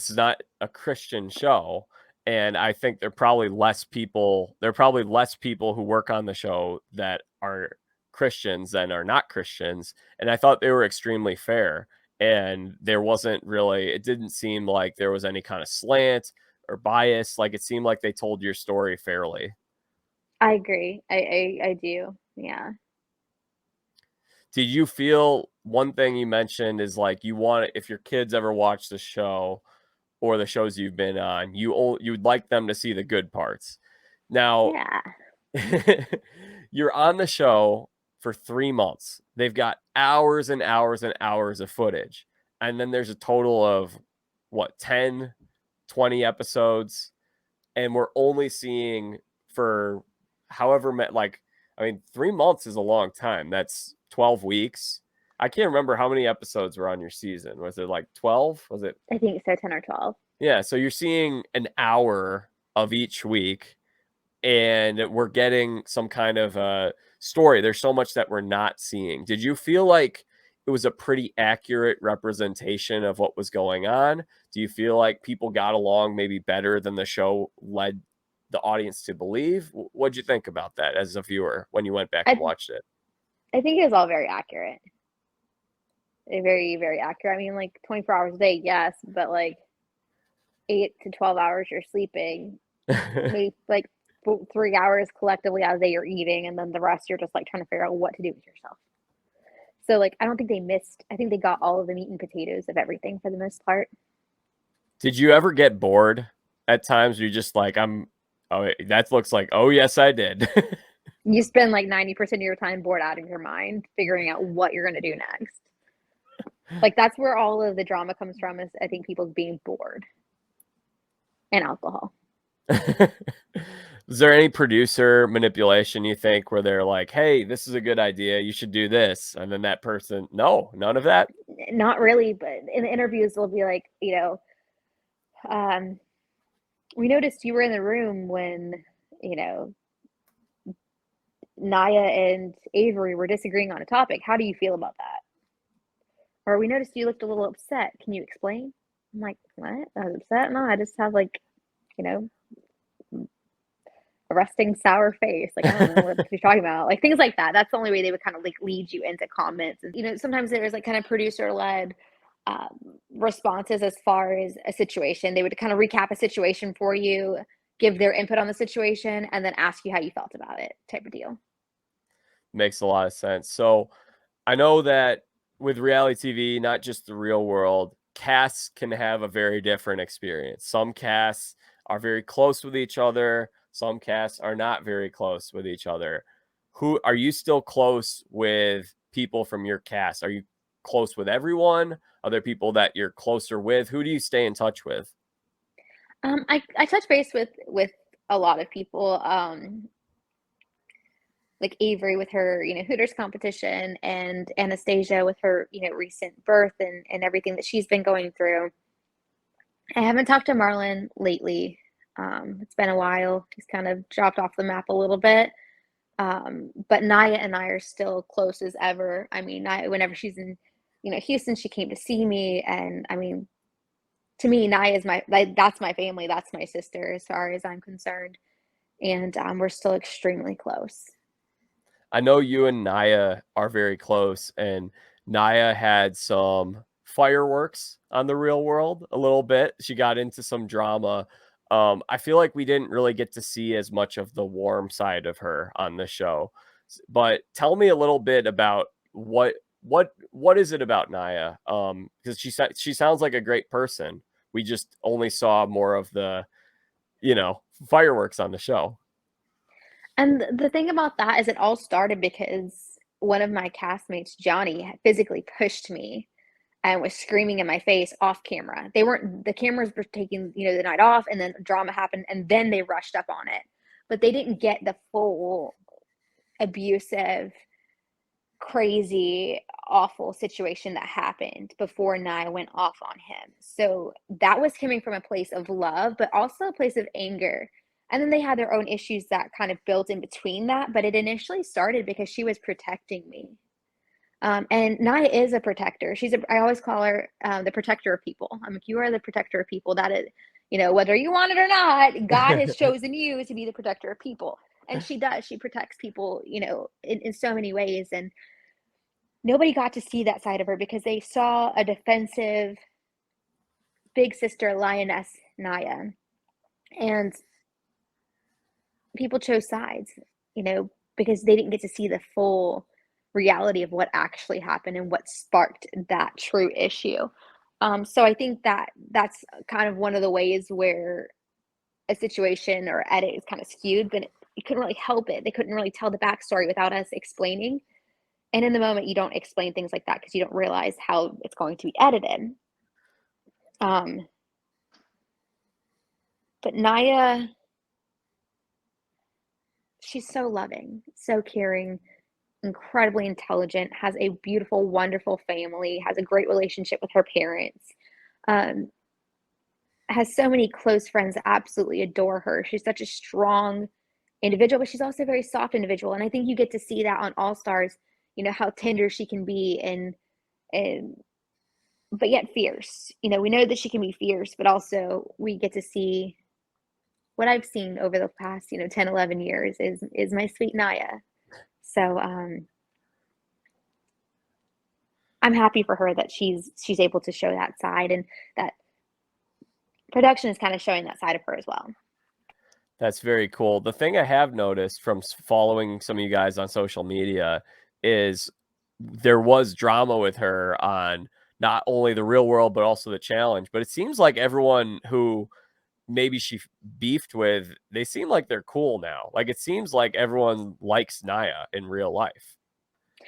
is not a Christian show, and I think there are probably less people who work on the show that are Christians than are not Christians, and I thought they were extremely fair, and it didn't seem like there was any kind of slant or bias. Like, it seemed like they told your story fairly. I agree. I do. Yeah. Did you feel, one thing you mentioned is like, if your kids ever watch the show or the shows you've been on, you would like them to see the good parts. Now, Yeah. you're on the show for 3 months. They've got hours and hours and hours of footage. And then there's a total of what, 10, 20 episodes. And we're only seeing for like, I mean, 3 months is a long time. That's 12 weeks. I can't remember how many episodes were on your season. Was it like 12? Was it? I think so, 10 or 12. Yeah. So you're seeing an hour of each week, and we're getting some kind of a story. There's so much that we're not seeing. Did you feel like it was a pretty accurate representation of what was going on? Do you feel like people got along maybe better than the show led the audience to believe? What'd you think about that as a viewer when you went back and I watched it? I think it was all very accurate. Very, very accurate. I mean, like, 24 hours a day, yes, but like 8 to 12 hours you're sleeping, maybe like 3 hours collectively out of the day you're eating, and then the rest you're just like trying to figure out what to do with yourself. So, like, I don't think they missed. I think they got all of the meat and potatoes of everything for the most part. Did you ever get bored at times? Where you just like, oh, that looks like, oh, yes, I did. You spend like 90% of your time bored out of your mind figuring out what you're going to do next. Like, that's where all of the drama comes from, is I think people being bored, and alcohol. Is there any producer manipulation you think where they're like, "Hey, this is a good idea. You should do this," and then that person, no, none of that? Not really, but in the interviews, they'll be like, um, we noticed you were in the room when, you know, Naya and Avery were disagreeing on a topic. How do you feel about that? Or we noticed you looked a little upset. Can you explain? I'm like, what? I was upset? No, I just have like, you know, a resting sour face. Like, I don't know what you're talking about. Like things like that. That's the only way they would kind of like lead you into comments. And, sometimes there was like kind of producer led responses as far as a situation. They would kind of recap a situation for you, give their input on the situation, and then ask you how you felt about it, type of deal. Makes a lot of sense. So I know that with reality TV, not just the real world, casts can have a very different experience. Some casts are very close with each other, some casts are not very close with each other. Who are you still close with people from your cast? Are you close with everyone? Are there people that you're closer with? Who do you stay in touch with? I touch base with a lot of people. Like Avery with her, Hooters competition, and Anastasia with her, recent birth and everything that she's been going through. I haven't talked to Marlon lately. It's been a while. He's kind of dropped off the map a little bit. But Naya and I are still close as ever. I mean, Naya, whenever she's in, Houston, she came to see me. And I mean, to me, Naya is that's my family. That's my sister as far as I'm concerned. And we're still extremely close. I know you and Naya are very close, and Naya had some fireworks on the real world a little bit. She got into some drama. I feel like we didn't really get to see as much of the warm side of her on the show. But tell me a little bit about what is it about Naya? Because she sounds like a great person. We just only saw more of the, fireworks on the show. And the thing about that is it all started because one of my castmates, Johnny, physically pushed me and was screaming in my face off camera. The cameras were taking, the night off, and then drama happened, and then they rushed up on it. But they didn't get the full abusive, crazy, awful situation that happened before Nia went off on him. So that was coming from a place of love, but also a place of anger. And then they had their own issues that kind of built in between that. But it initially started because she was protecting me. And Naya is a protector. I always call her the protector of people. I'm like, you are the protector of people. That is, whether you want it or not, God has chosen you to be the protector of people. And she does. She protects people, in so many ways. And nobody got to see that side of her because they saw a defensive big sister lioness, Naya. And people chose sides, because they didn't get to see the full reality of what actually happened and what sparked that true issue. So I think that's kind of one of the ways where a situation or edit is kind of skewed, but you couldn't really help it. They couldn't really tell the backstory without us explaining. And in the moment, you don't explain things like that because you don't realize how it's going to be edited. But Naya, she's so loving, so caring, incredibly intelligent, has a beautiful, wonderful family, has a great relationship with her parents, has so many close friends that absolutely adore her. She's such a strong individual, but she's also a very soft individual. And I think you get to see that on All Stars, how tender she can be and but yet fierce. We know that she can be fierce, but also we get to see what I've seen over the past, 10, 11 years is my sweet Naya. So I'm happy for her that she's able to show that side, and that production is kind of showing that side of her as well. That's very cool. The thing I have noticed from following some of you guys on social media is there was drama with her on not only the real world, but also the challenge. But it seems like everyone who maybe she beefed with, they seem like they're cool now. Like it seems like everyone likes Naya in real life.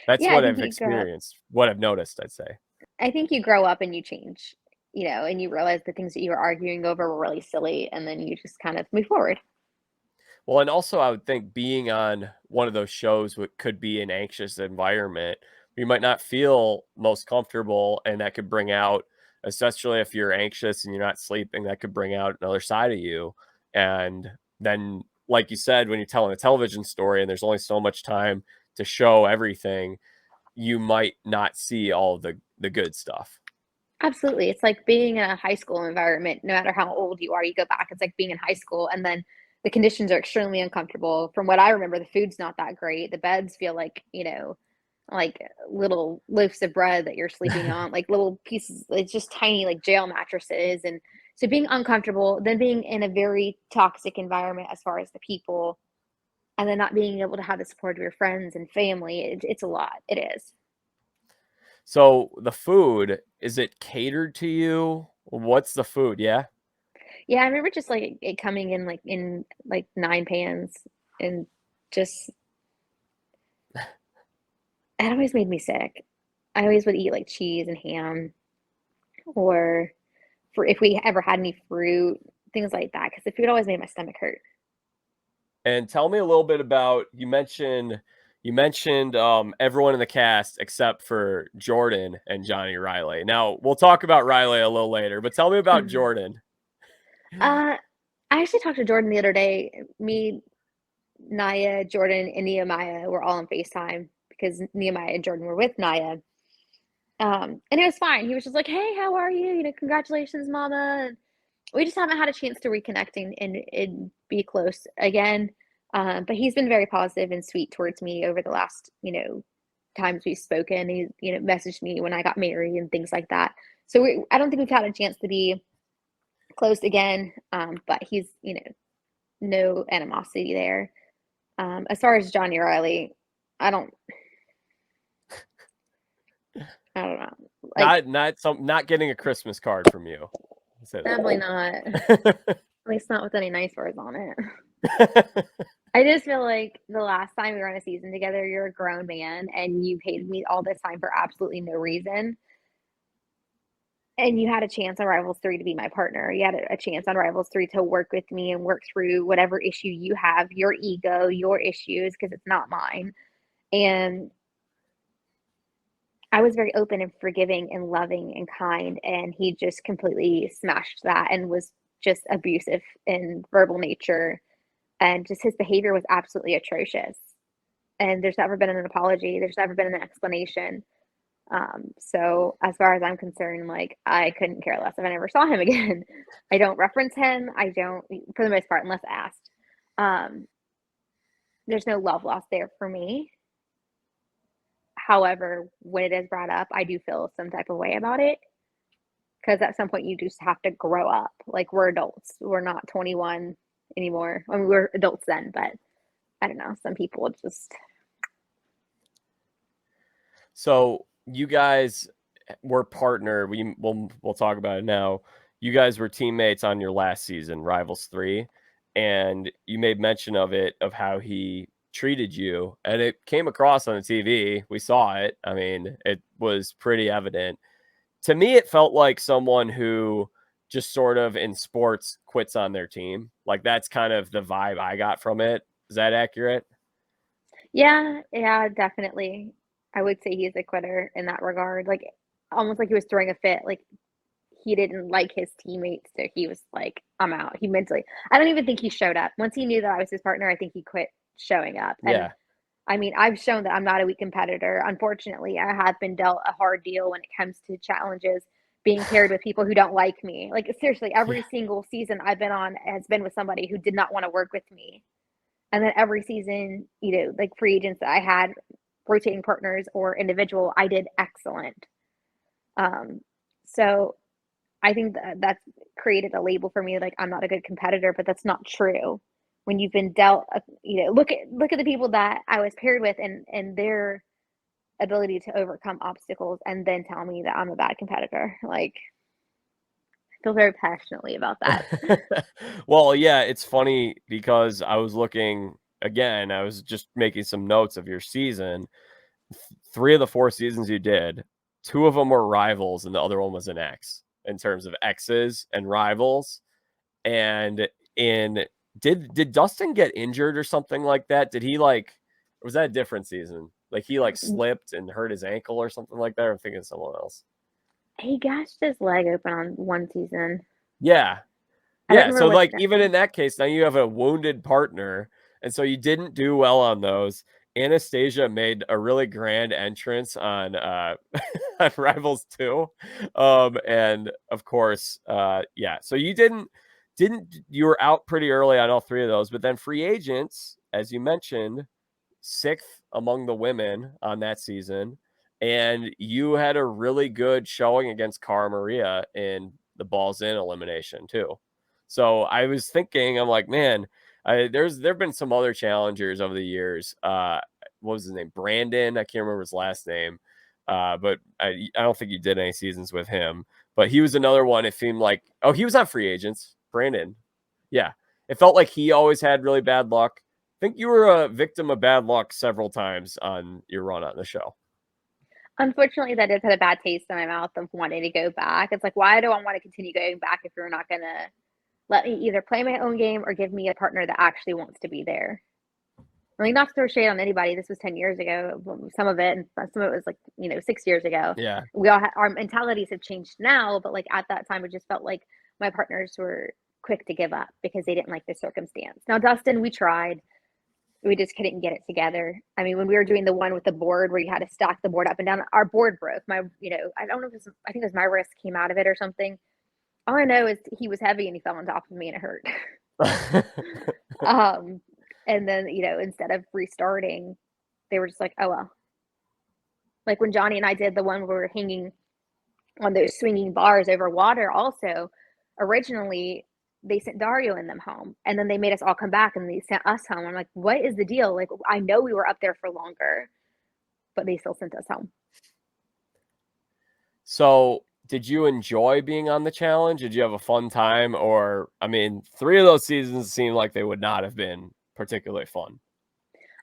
That's Yeah, I what think I've you grow up. experienced, what I've noticed, I'd say. I think you grow up and you change, and you realize the things that you were arguing over were really silly, and then you just kind of move forward. Well, and also I would think being on one of those shows could be an anxious environment. You might not feel most comfortable, and that could bring out, especially if you're anxious and you're not sleeping, that could bring out another side of you. And then, like you said, when you're telling a television story and there's only so much time to show everything, you might not see all of the good stuff. Absolutely. It's like being in a high school environment, no matter how old you are, you go back, it's like being in high school, and then the conditions are extremely uncomfortable. From what I remember, the food's not that great. The beds feel like, like little loaves of bread that you're sleeping on, like little pieces, it's just tiny, like jail mattresses. And so being uncomfortable, then being in a very toxic environment as far as the people, and then not being able to have the support of your friends and family, it's a lot. It is. So the food, is it catered to you? What's the food? Yeah. Yeah, I remember just like it coming in like 9 pans, and just it always made me sick. I always would eat like cheese and ham, or for if we ever had any fruit, things like that, because the food always made my stomach hurt. And tell me a little bit about, you mentioned everyone in the cast except for Jordan and Johnny Riley. Now we'll talk about Riley a little later, but tell me about Jordan. I actually talked to Jordan the other day. Me, Naya, Jordan, and Nehemiah were all on FaceTime because Nehemiah and Jordan were with Naya. And it was fine. He was just like, "Hey, how are you? Congratulations, Mama." And we just haven't had a chance to reconnect and be close again. But he's been very positive and sweet towards me over the last, times we've spoken. He, messaged me when I got married and things like that. So I don't think we've had a chance to be close again. But he's, no animosity there. As far as Johnny Riley, I don't, I don't know. Like, Not getting a Christmas card from you. Say definitely not. that. At least not with any nice words on it. I just feel like the last time we were on a season together, you're a grown man and you hated me all this time for absolutely no reason. And you had a chance on Rivals 3 to be my partner. You had a chance on Rivals 3 to work with me and work through whatever issue you have, your ego, your issues, because it's not mine. And I was very open and forgiving and loving and kind. And he just completely smashed that and was just abusive in verbal nature. And just his behavior was absolutely atrocious. And there's never been an apology. There's never been an explanation. So as far as I'm concerned, like I couldn't care less if I never saw him again. I don't reference him. I don't, for the most part, unless asked. There's no love lost there for me. However, when it is brought up, I do feel some type of way about it. Because at some point you just have to grow up. Like we're adults. We're not 21 anymore. I mean, we were adults then, but I don't know. Some people just. So you guys were partnered. We'll talk about it now. You guys were teammates on your last season, Rivals 3, and you made mention of it, of how he treated you, and it came across on the TV. We saw it. I mean, it was pretty evident. To me, it felt like someone who just sort of in sports quits on their team. Like that's kind of the vibe I got from it. Is that accurate? Yeah, definitely. I would say he's a quitter in that regard. Like almost like he was throwing a fit. Like he didn't like his teammates, so he was like, "I'm out." He mentally. I don't even think he showed up. Once he knew that I was his partner, I think he quit showing up. And Yeah. I mean, I've shown that I'm not a weak competitor. Unfortunately, I have been dealt a hard deal when it comes to challenges being paired with people who don't like me. Like seriously, Yeah. every single season I've been on has been with somebody who did not want to work with me. And then every season, like free agents that I had, rotating partners or individual, I did excellent. So I think that's created a label for me, like I'm not a good competitor, but that's not true. When you've been dealt, look at the people that I was paired with and their ability to overcome obstacles, and then tell me that I'm a bad competitor. Like, I feel very passionately about that. Well, yeah, it's funny because I was looking again, I was just making some notes of your season. Three of the four seasons you did, two of them were rivals, and the other one was an X in terms of X's and rivals. And in Did Dustin get injured or something like that? Did he or was that a different season? Like he slipped and hurt his ankle or something like that? Or I'm thinking of someone else. He gashed his leg open on one season. Yeah. I don't Yeah. remember So what even in that case, now you have a wounded partner. And so you didn't do well on those. Anastasia made a really grand entrance on on Rivals 2. And of course, yeah. So you didn't you were out pretty early on all three of those, but then free agents, as you mentioned, sixth among the women on that season. And you had a really good showing against Cara Maria in the balls in elimination too. So I was thinking, I'm like, man, there've been some other challengers over the years. What was his name? Brandon. I can't remember his last name. But I don't think you did any seasons with him. But he was another one. It seemed like, oh, he was on free agents. Brandon. Yeah. It felt like he always had really bad luck. I think you were a victim of bad luck several times on your run on the show. Unfortunately, that did put a bad taste in my mouth of wanting to go back. It's like, why do I want to continue going back if you're not going to let me either play my own game or give me a partner that actually wants to be there? I mean, not to throw shade on anybody. This was 10 years ago, some of it, and some of it was 6 years ago. Yeah. We all our mentalities have changed now, but at that time, it just felt like my partners were quick to give up because they didn't like the circumstance. Now, Dustin, we tried. We just couldn't get it together. I mean, when we were doing the one with the board where you had to stack the board up and down, our board broke. I don't know if I think it was my wrist came out of it or something. All I know is he was heavy and he fell on top of me and it hurt. And then, instead of restarting, they were just like, oh, well. Like when Johnny and I did the one where we were hanging on those swinging bars over water also, originally they sent Dario and them home, and then they made us all come back and they sent us home. I'm like, what is the deal? Like, I know we were up there for longer, but they still sent us home. So did you enjoy being on the challenge? Did you have a fun time? Or, I mean, 3 of those seasons seemed like they would not have been particularly fun.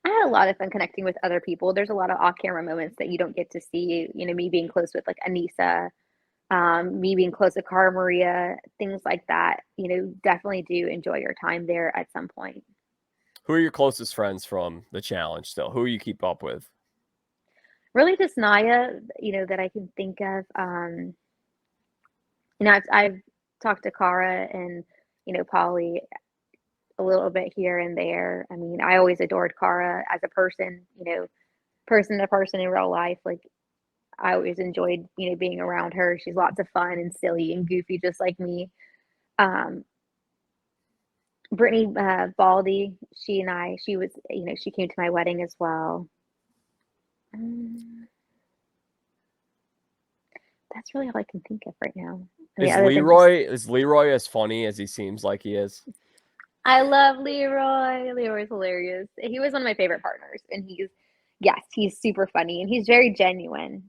I had a lot of fun connecting with other people. There's a lot of off-camera moments that you don't get to see. Me being close with Anissa, me being close to Cara Maria, things like that. Definitely do enjoy your time there at some point. Who are your closest friends from the challenge still? Who you keep up with? Really just Naya, that I can think of. I've talked to Cara and, Polly a little bit here and there. I mean, I always adored Cara as a person, person to person in real life. Like, I always enjoyed, being around her. She's lots of fun and silly and goofy, just like me. Brittany Baldy, she was, she came to my wedding as well. That's really all I can think of right now. Is Leroy as funny as he seems like he is? I love Leroy. Leroy's hilarious. He was one of my favorite partners, and he's super funny and he's very genuine.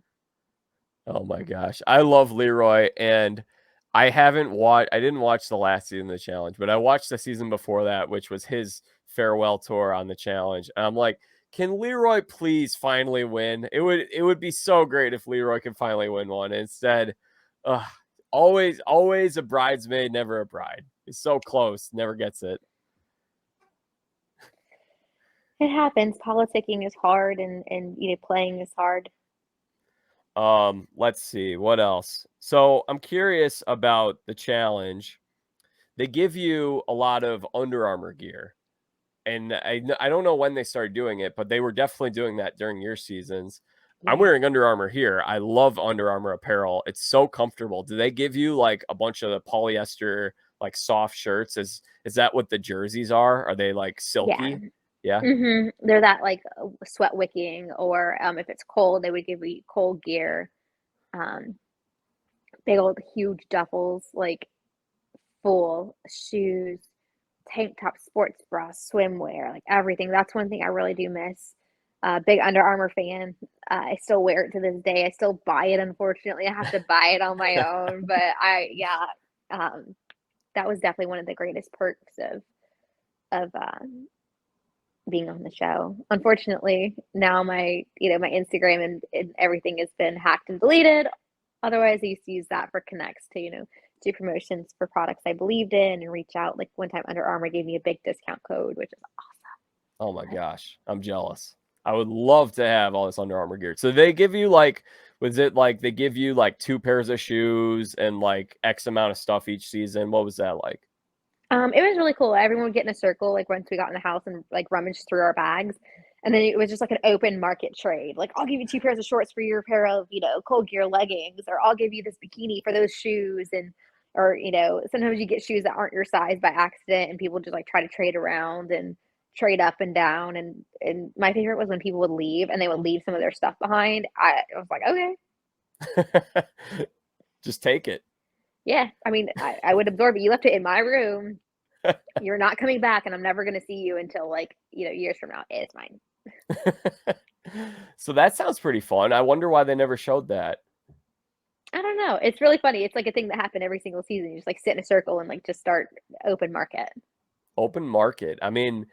Oh my gosh. I love Leroy, and I didn't watch the last season of the challenge, but I watched the season before that, which was his farewell tour on the challenge. And I'm like, can Leroy please finally win? It would be so great if Leroy could finally win one. Instead, always a bridesmaid, never a bride. He's so close, never gets it. It happens. Politicking is hard, and playing is hard. Let's see what else. So I'm curious about the challenge. They give you a lot of Under Armour gear, and I don't know when they started doing it, but they were definitely doing that during your seasons. Yeah. I'm wearing Under Armour here. I love Under Armour apparel. It's so comfortable. Do they give you like a bunch of the polyester, like soft shirts? Is that what the jerseys are? Are they like silky? Yeah. Mm-hmm. They're that like sweat wicking, or if it's cold, they would give you cold gear. Big old huge duffels, like full shoes, tank top, sports bra, swimwear, like everything. That's one thing I really do miss. Big Under Armour fan. I still wear it to this day. I still buy it. Unfortunately, I have to buy it on my own, but that was definitely one of the greatest perks of being on the show. Unfortunately, now my my Instagram and everything has been hacked and deleted. Otherwise, I used to use that for connects to do promotions for products I believed in and reach out. Like one time Under Armour gave me a big discount code, which is Oh my gosh, I'm jealous. I would love to have all this Under Armour gear. So they give you like, was it like they give you like 2 pairs of shoes and like X amount of stuff each season? What was that like? It was really cool. Everyone would get in a circle, like once we got in the house and like rummaged through our bags. And then it was just like an open market trade. Like, I'll give you 2 pairs of shorts for your pair of, cold gear leggings, or I'll give you this bikini for those shoes. And, or, sometimes you get shoes that aren't your size by accident and people just like try to trade around and trade up and down. And my favorite was when people would leave and they would leave some of their stuff behind. I was like, okay. Just take it. Yeah. I mean, I would absorb it. You left it in my room. You're not coming back, and I'm never going to see you until like, years from now. It's mine. So that sounds pretty fun. I wonder why they never showed that. I don't know. It's really funny. It's like a thing that happened every single season. You just like sit in a circle and like just start open market. Open market. I mean,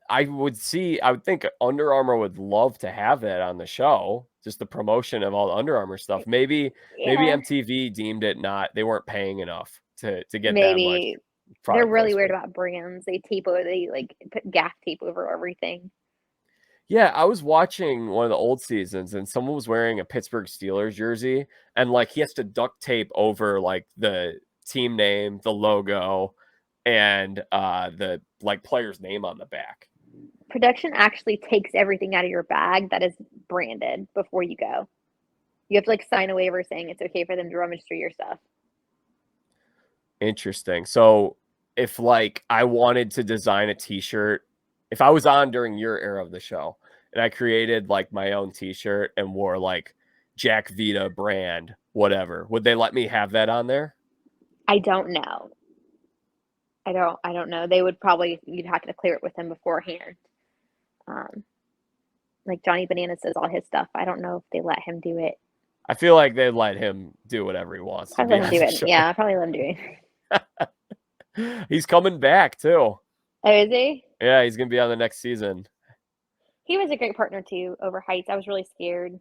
I would think Under Armour would love to have that on the show. Just the promotion of all the Under Armour stuff. Maybe Yeah, MTV deemed it they weren't paying enough to get that much maybe they're product really weird placement. about brands. They like put gaff tape over everything. Yeah, I was watching one of the old seasons and someone was wearing a Pittsburgh Steelers jersey and like he has to duct tape over like the team name, the logo, and the like player's name on the back. Production actually takes everything out of your bag that is branded before you go. You have to like sign a waiver saying it's okay for them to rummage through your stuff. Interesting. So if like I wanted to design a t-shirt, if I was on during your era of the show and I created like my own t-shirt and wore like Jack Vita brand, whatever, would they let me have that on there? I don't know. I don't know. They would probably, you'd have to clear it with them beforehand. Like Johnny Bananas does all his stuff. I don't know if they let him do it. I feel like they let him do whatever he wants to Probably be let him on do the it. show. Yeah, probably let him do it. He's coming back too. Oh, is he? Yeah, he's gonna be on the next season. He was a great partner too over heights. I was really scared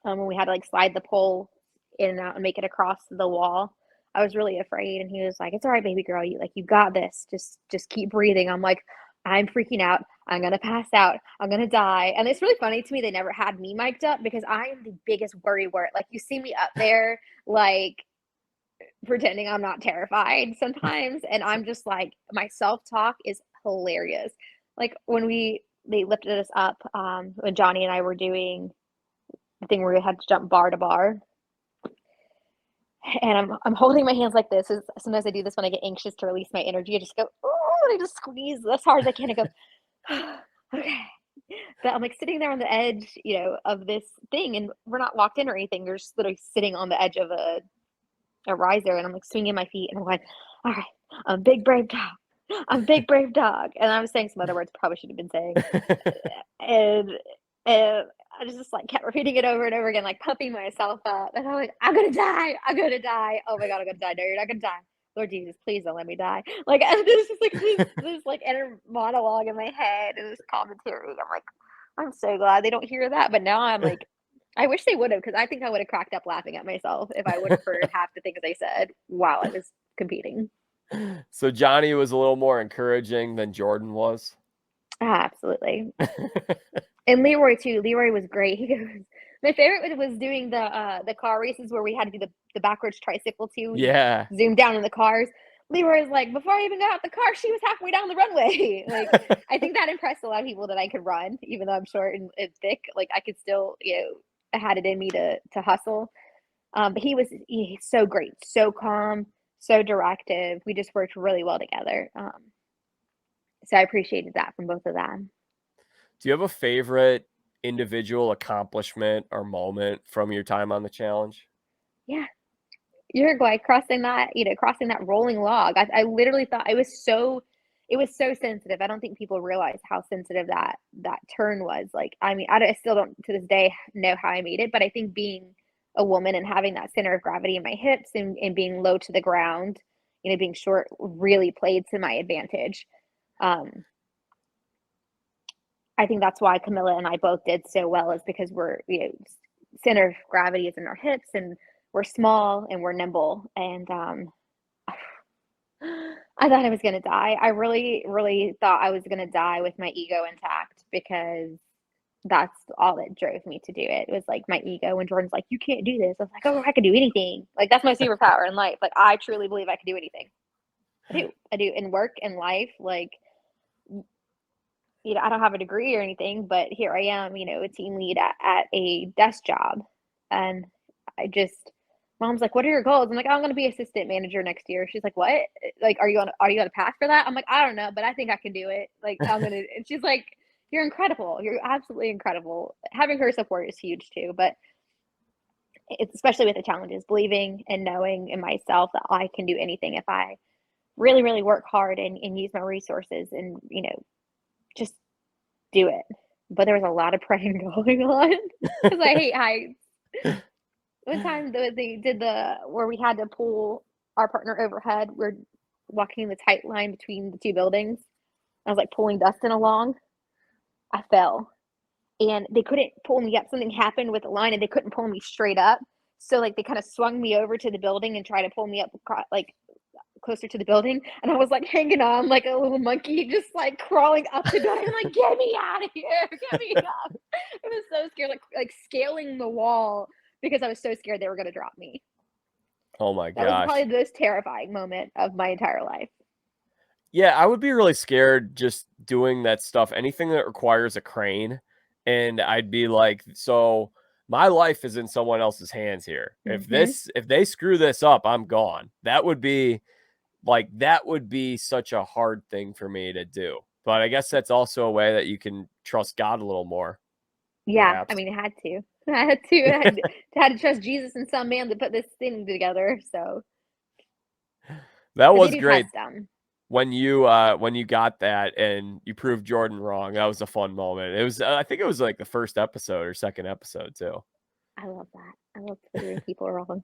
when we had to like slide the pole in and out and make it across the wall. I was really afraid, and he was like, "It's all right, baby girl. You got this. Just keep breathing." I'm like, I'm freaking out. I'm gonna pass out. I'm gonna die. And it's really funny to me they never had me mic'd up because I am the biggest worry wart. Like you see me up there, like pretending I'm not terrified sometimes, and I'm just like my self-talk is hilarious. Like when they lifted us up, when Johnny and I were doing the thing where we had to jump bar to bar, and I'm holding my hands like this. Sometimes I do this when I get anxious to release my energy. I just go, oh, and I just squeeze as hard as I can. I go, okay. But I'm like sitting there on the edge, of this thing, and we're not locked in or anything. You're just literally sitting on the edge of a riser, and I'm like swinging my feet, and I'm like, all right, I'm a big brave dog. I'm a big brave dog. And I was saying some other words I probably should have been saying. and I just like kept repeating it over and over again, like pumping myself up. And I'm like, I'm gonna die. I'm gonna die. Oh my god, I'm gonna die. No, you're not gonna die. Lord Jesus, please don't let me die. Like this is like this like inner monologue in my head and this commentary. I'm like, I'm so glad they don't hear that. But now I'm like, I wish they would have, because I think I would have cracked up laughing at myself if I would have heard half the things I said while I was competing. So Johnny was a little more encouraging than Jordan was. Absolutely. And Leroy too. Leroy was great. He goes, my favorite was doing the car races where we had to do the backwards tricycle too. Yeah. Zoom down in the cars. Leroy's like, before I even got out the car, she was halfway down the runway. Like, I think that impressed a lot of people that I could run, even though I'm short and thick. Like, I could still, I had it in me to hustle. But he's so great, so calm, so directive. We just worked really well together. So I appreciated that from both of them. Do you have a favorite individual accomplishment or moment from your time on the challenge? Yeah. Uruguay crossing that rolling log. I literally thought it was so sensitive. I don't think people realize how sensitive that turn was. Like, I mean, I still don't to this day know how I made it, but I think being a woman and having that center of gravity in my hips and being low to the ground, being short really played to my advantage. I think that's why Camilla and I both did so well, is because we're, center of gravity is in our hips and we're small and we're nimble. And I thought I was going to die. I really, really thought I was going to die with my ego intact, because that's all that drove me to do it. It was like my ego. When Jordan's like, you can't do this, I was like, oh, I can do anything. Like, that's my superpower in life. Like, I truly believe I can do anything. I do in work and life. Like, I don't have a degree or anything, but here I am, a team lead at a desk job. And mom's like, what are your goals? I'm like, oh, I'm going to be assistant manager next year. She's like, what? Like, are you on a path for that? I'm like, I don't know, but I think I can do it. Like, and she's like, you're incredible. You're absolutely incredible. Having her support is huge too, but it's especially with the challenges, believing and knowing in myself that I can do anything if I really, really work hard and use my resources and, just do it. But there was a lot of praying going on because I hate heights. One time they did where we had to pull our partner overhead. We're walking the tight line between the two buildings. I was like pulling Dustin along. I fell and they couldn't pull me up. Something happened with the line and they couldn't pull me straight up. So like they kind of swung me over to the building and tried to pull me up like closer to the building. And I was like hanging on like a little monkey, just like crawling up the building. I'm like, get me out of here. Get me up. I was so scared, like scaling the wall because I was so scared they were going to drop me. Oh my gosh. That was probably the most terrifying moment of my entire life. Yeah, I would be really scared just doing that stuff, anything that requires a crane. And I'd be like, so my life is in someone else's hands here. If they screw this up, I'm gone. That would be such a hard thing for me to do. But I guess that's also a way that you can trust God a little more. Yeah, Perhaps. I mean, I had to. I had to trust Jesus and some man to put this thing together. So that was great. When you got that and you proved Jordan wrong, that was a fun moment. It was I think it was like the first episode or second episode too. I love that. I love proving people wrong.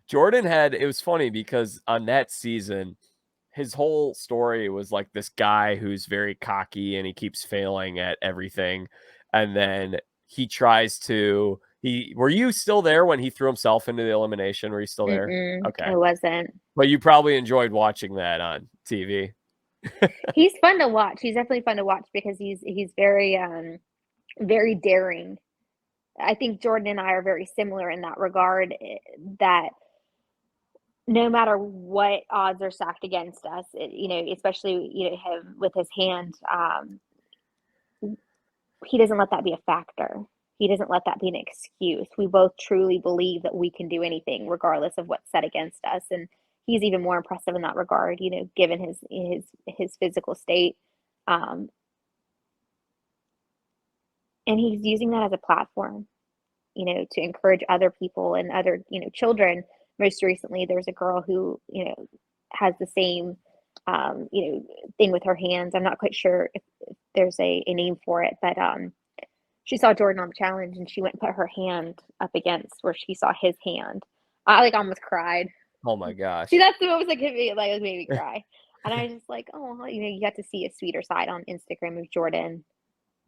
Jordan it was funny because on that season, his whole story was like this guy who's very cocky and he keeps failing at everything. And then he tries to were you still there when he threw himself into the elimination? Were you still there? Okay. I wasn't. But you probably enjoyed watching that on TV. He's fun to watch. He's definitely fun to watch because he's very very daring. I think Jordan and I are very similar in that regard, that no matter what odds are stacked against us, especially him with his hand, he doesn't let that be a factor. He doesn't let that be an excuse. We both truly believe that we can do anything regardless of what's set against us. And he's even more impressive in that regard, given his physical state. And he's using that as a platform, to encourage other people and other, children. Most recently, there's a girl who, has the same, thing with her hands. I'm not quite sure if there's a name for it, but she saw Jordan on the challenge and she went and put her hand up against where she saw his hand. I almost cried. Oh my gosh. See, that's the moment that it made me cry. And I was just like, oh, you have to see a sweeter side on Instagram of Jordan.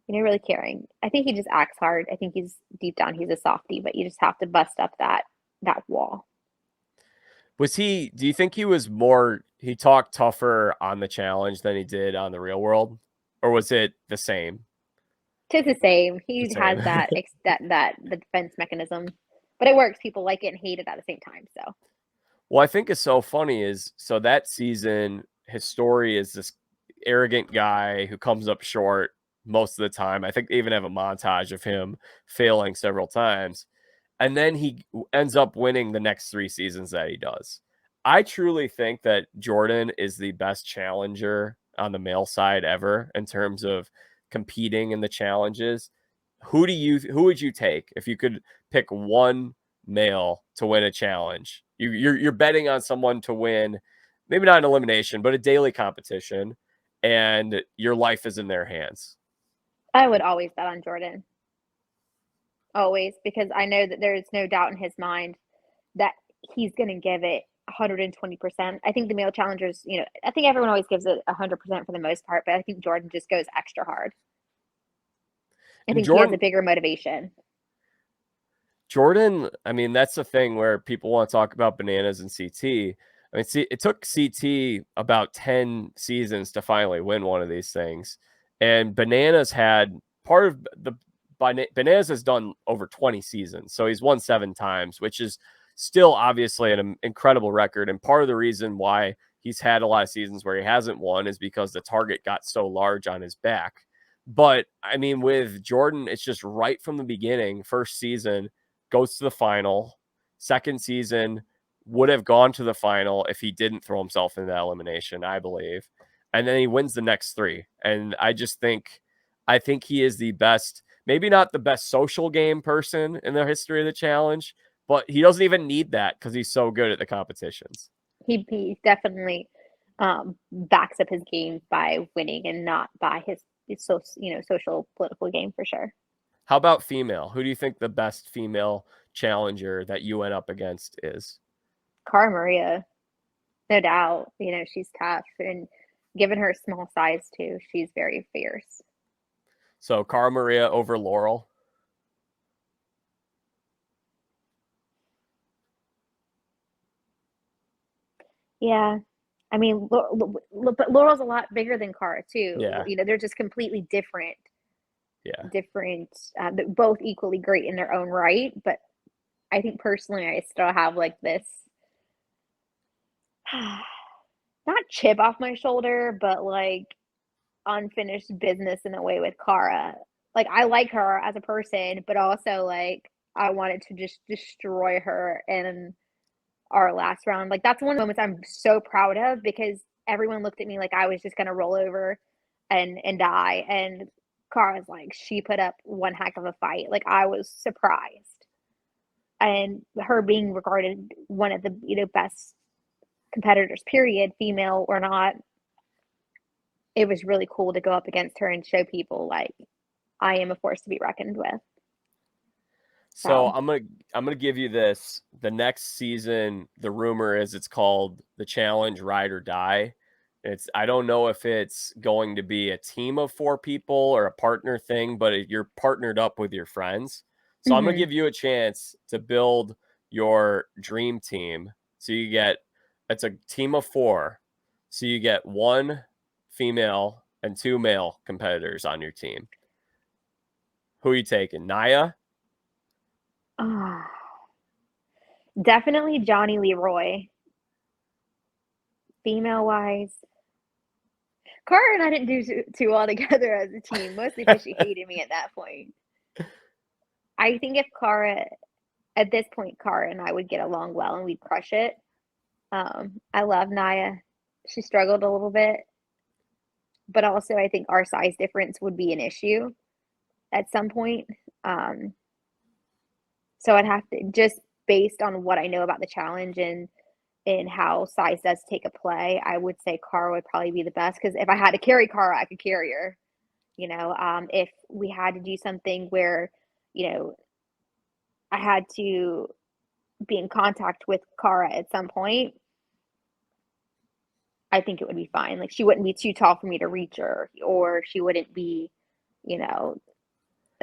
Really caring. I think he just acts hard. I think he's deep down, he's a softie, but you just have to bust up that wall. Do you think he talked tougher on the challenge than he did on the real world? Or was it the same? It's the same. He has that the defense mechanism, but it works. People like it and hate it at the same time. So, well, I think it's so funny so that season, his story is this arrogant guy who comes up short most of the time. I think they even have a montage of him failing several times. And then he ends up winning the next 3 seasons that he does. I truly think that Jordan is the best challenger on the male side ever in terms of competing in the challenges. Who would you take if you could pick one male to win a challenge? You're betting on someone to win, maybe not an elimination, but a daily competition, and your life is in their hands. I would always bet on Jordan. Always, because I know that there's no doubt in his mind that he's going to give it 120%. I think the male challengers, I think everyone always gives it 100% for the most part, but I think Jordan just goes extra hard. I think he has a bigger motivation. Jordan, I mean, that's the thing where people want to talk about bananas and CT. I mean, see, it took CT about 10 seasons to finally win one of these things. And Bananas had part of the Bananas has done over 20 seasons. So he's won 7 times, which is still obviously an incredible record. And part of the reason why he's had a lot of seasons where he hasn't won is because the target got so large on his back. But I mean, with Jordan, it's just right from the beginning, first season, goes to the final. Second season would have gone to the final if he didn't throw himself into that elimination, I believe. And then he wins the next 3. And I think he is the best, maybe not the best social game person in the history of the challenge, but he doesn't even need that because he's so good at the competitions. He definitely backs up his game by winning and not by his social political game for sure. How about female? Who do you think the best female challenger that you went up against is? Cara Maria, no doubt. She's tough, and given her small size too, she's very fierce. So Cara Maria over Laurel. Yeah. I mean, but Laurel's a lot bigger than Cara too. Yeah. They're just completely different. Yeah. Both equally great in their own right. But I think personally, I still have like this, not chip off my shoulder, but like unfinished business in a way with Cara. Like, I like her as a person, but also like I wanted to just destroy her in our last round. Like, that's one of the moments I'm so proud of because everyone looked at me like I was just gonna roll over and die. And Cara's like, she put up one heck of a fight. Like, I was surprised. And her being regarded one of the best competitors, period, female or not, it was really cool to go up against her and show people like I am a force to be reckoned with. So I'm gonna give you this. The next season, the rumor is it's called the Challenge Ride or Die. I don't know if it's going to be a team of 4 people or a partner thing, but you're partnered up with your friends. So I'm gonna give you a chance to build your dream team. So it's a team of 4. So you get 1 female and 2 male competitors on your team. Who are you taking? Naya? Definitely Johnny Leroy. Female wise, Cara and I didn't do too well together as a team, mostly because she hated me at that point. I think if at this point, Cara and I would get along well and we'd crush it. I love Naya. She struggled a little bit, but also I think our size difference would be an issue at some point. So I'd have to, just based on what I know about the challenge and how size does take a play, I would say Cara would probably be the best because if I had to carry Cara, I could carry her. If we had to do something where, I had to be in contact with Cara at some point, I think it would be fine. Like, she wouldn't be too tall for me to reach her, or she wouldn't be,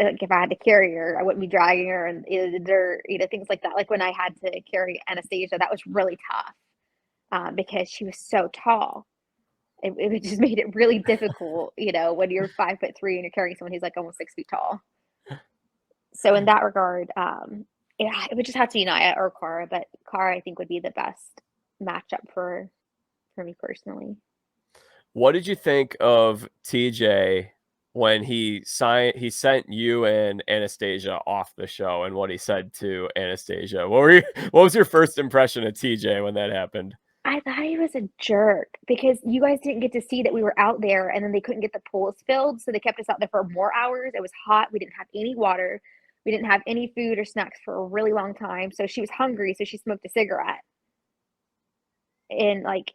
like if I had to carry her, I wouldn't be dragging her and the dirt, things like that. Like when I had to carry Anastasia, that was really tough because she was so tall. It just made it really difficult, when you're 5'3" and you're carrying someone who's like almost 6 feet tall. So in that regard, yeah, it would just have to be Naya or Cara, but Cara I think would be the best matchup for me personally. What did you think of TJ when he sent you and Anastasia off the show, and what he said to Anastasia? What was your first impression of TJ when that happened? I thought he was a jerk because you guys didn't get to see that we were out there, and then they couldn't get the pools filled, so they kept us out there for more hours. It was hot. We didn't have any water. We didn't have any food or snacks for a really long time. So she was hungry, so she smoked a cigarette. And like,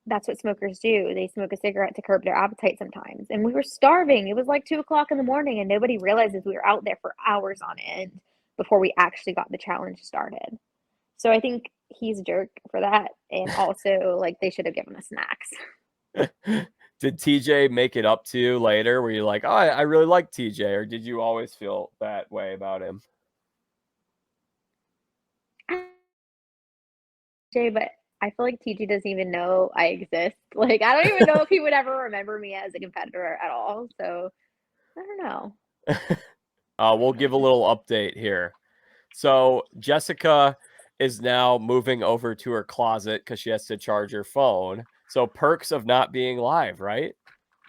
that's what smokers do. They smoke a cigarette to curb their appetite sometimes. And we were starving. It was like 2:00 in the morning, and nobody realizes we were out there for hours on end before we actually got the challenge started. So I think he's a jerk for that. And also, like, they should have given us snacks. Did TJ make it up to you later? Were you like, oh, I really like TJ, or did you always feel that way about him? Jay, but I feel like TJ doesn't even know I exist. Like, I don't even know if he would ever remember me as a competitor at all. So I don't know. We'll give a little update here. So Jessica is now moving over to her closet because she has to charge her phone. So perks of not being live, right?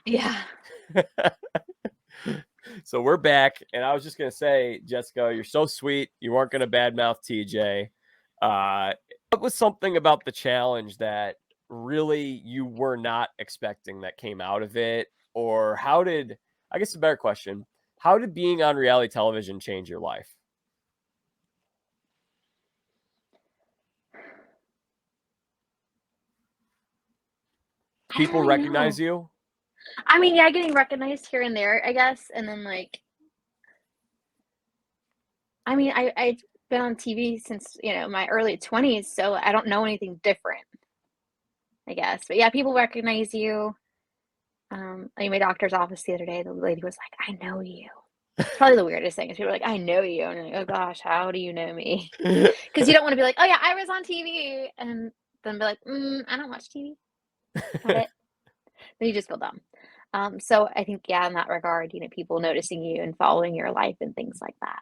Yeah. So we're back, and I was just gonna say, Jessica, you're so sweet. You weren't gonna badmouth TJ. What was something about the challenge that really you were not expecting that came out of it? Or how did, I guess a better question, how did being on reality television change your life? I don't People really know. recognize you? I mean, yeah, getting recognized here and there, I guess. And then, like, I mean, I've been on TV since, my early 20s, so I don't know anything different, I guess. But yeah, people recognize you. Like my doctor's office the other day, the lady was like, "I know you." It's probably the weirdest thing is people are like, "I know you," and you're like, "Oh gosh, how do you know me?" Because you don't want to be like, "Oh yeah, I was on TV," and then be like, "I don't watch TV." Got it. Then you just feel dumb. So I think yeah, in that regard, people noticing you and following your life and things like that.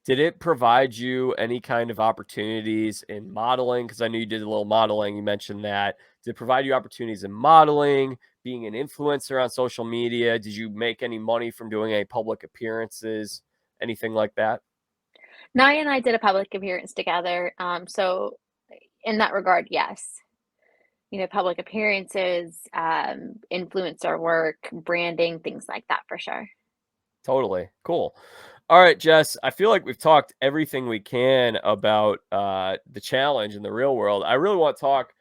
Did it provide you any kind of opportunities in modeling? Because I knew you did a little modeling. You mentioned that. Did it provide you opportunities in modeling, being an influencer on social media? Did you make any money from doing any public appearances, anything like that? Naya and I did a public appearance together. So in that regard, yes. Public appearances, influencer work, branding, things like that for sure. Totally. Cool. All right, Jess, I feel like we've talked everything we can about the challenge in the real world. I really want to talk.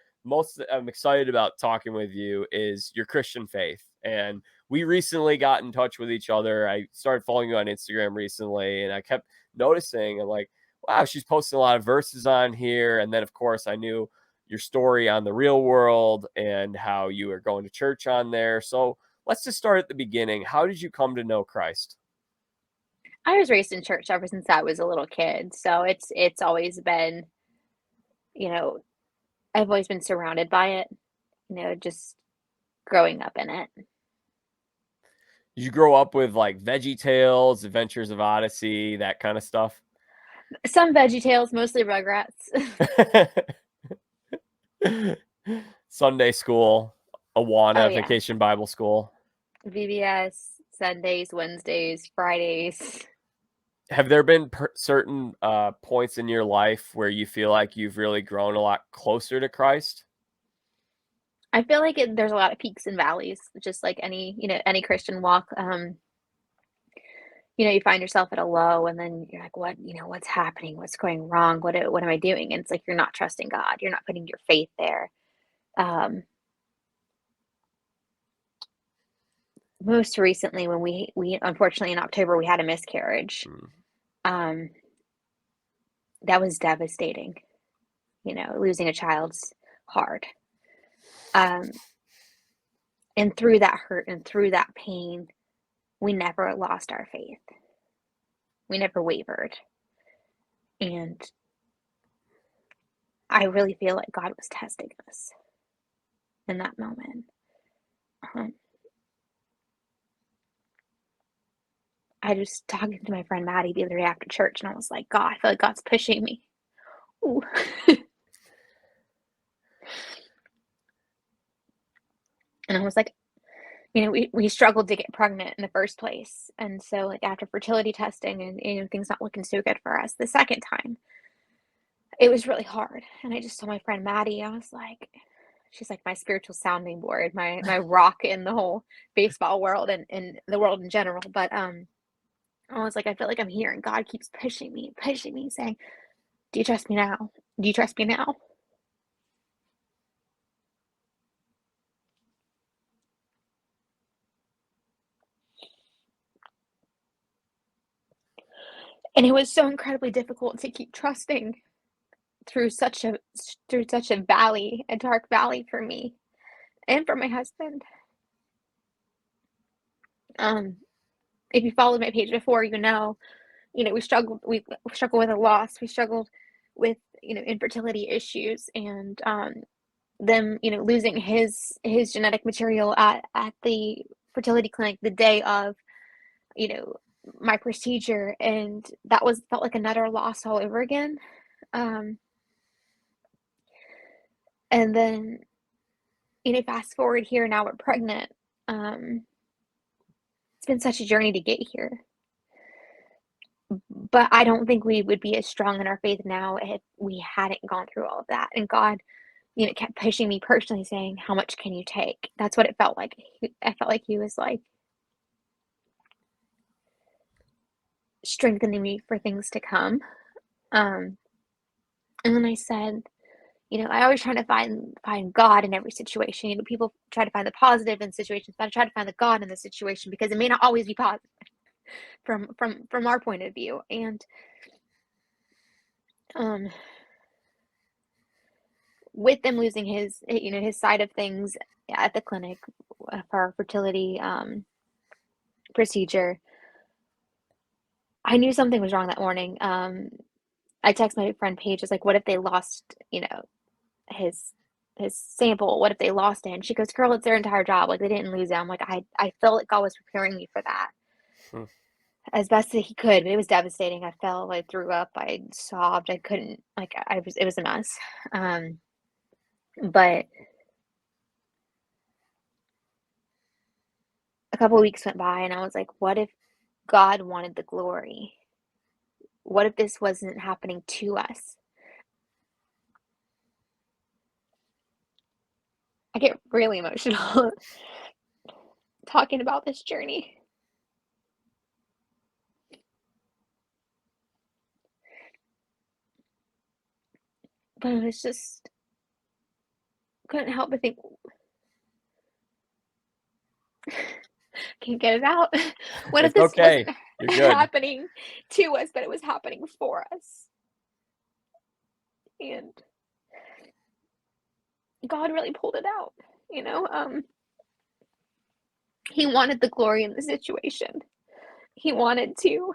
I'm excited about talking with you is your Christian faith. And we recently got in touch with each other. I started following you on Instagram recently, and I kept noticing, I'm like, wow, she's posting a lot of verses on here. And then, of course, I knew your story on the real world and how you were going to church on there. So let's just start at the beginning. How did you come to know Christ? I was raised in church ever since I was a little kid, so it's always been, you know, I've always been surrounded by it, just growing up in it. Did you grow up with like Veggie Tales, Adventures of Odyssey, that kind of stuff? Some Veggie Tales, mostly Rugrats. Sunday school, Oh Awana, yeah, Vacation Bible School. VBS, Sundays, Wednesdays, Fridays. Have there been certain points in your life where you feel like you've really grown a lot closer to Christ? I feel like there's a lot of peaks and valleys, just like any Christian walk. You find yourself at a low, and then you're like, what's happening? What's going wrong? What am I doing? And it's like you're not trusting God. You're not putting your faith there. Um, Most recently, when we unfortunately in October we had a miscarriage. Mm. Um, that was devastating. Losing a child's hard. Um, and through that hurt and through that pain, we never lost our faith. We never wavered. And I really feel like God was testing us in that moment. Um, I was talking to my friend Maddie the other day after church, and I was like, God, I feel like God's pushing me. Ooh. And I was like, we struggled to get pregnant in the first place. And so, like, after fertility testing and things not looking so good for us the second time, it was really hard. And I just told my friend Maddie, I was like, she's like my spiritual sounding board, my rock in the whole baseball world and the world in general. But I was like, I feel like I'm here, and God keeps pushing me, saying, "Do you trust me now? Do you trust me now?" And it was so incredibly difficult to keep trusting through such a valley, a dark valley for me and for my husband. Um, if you followed my page before, we struggled with a loss. We struggled with infertility issues, and them, losing his genetic material at the fertility clinic the day of, my procedure, and that felt like another loss all over again. And then, fast forward here, now we're pregnant. It's been such a journey to get here. But I don't think we would be as strong in our faith now if we hadn't gone through all of that. And God, kept pushing me personally, saying, how much can you take? That's what it felt like. I felt like he was like strengthening me for things to come. And then I said, I always try to find God in every situation. People try to find the positive in situations, but I try to find the God in the situation, because it may not always be positive from our point of view. And with them losing his side of things at the clinic for our fertility procedure, I knew something was wrong that morning. I texted my friend Paige. I was like, what if they lost, his sample? What if they lost it? And she goes, girl, it's their entire job. Like, they didn't lose it. I'm like, I felt like God was preparing me for that. As best that he could. But it was devastating. I fell, I threw up, I sobbed, I couldn't, it was a mess. But a couple of weeks went by, and I was like, what if God wanted the glory? What if this wasn't happening to us? I get really emotional talking about this journey. But I was just, couldn't help but think, can't get it out. What if this wasn't happening to us, but it was happening for us? And God really pulled it out, he wanted the glory in the situation. He wanted to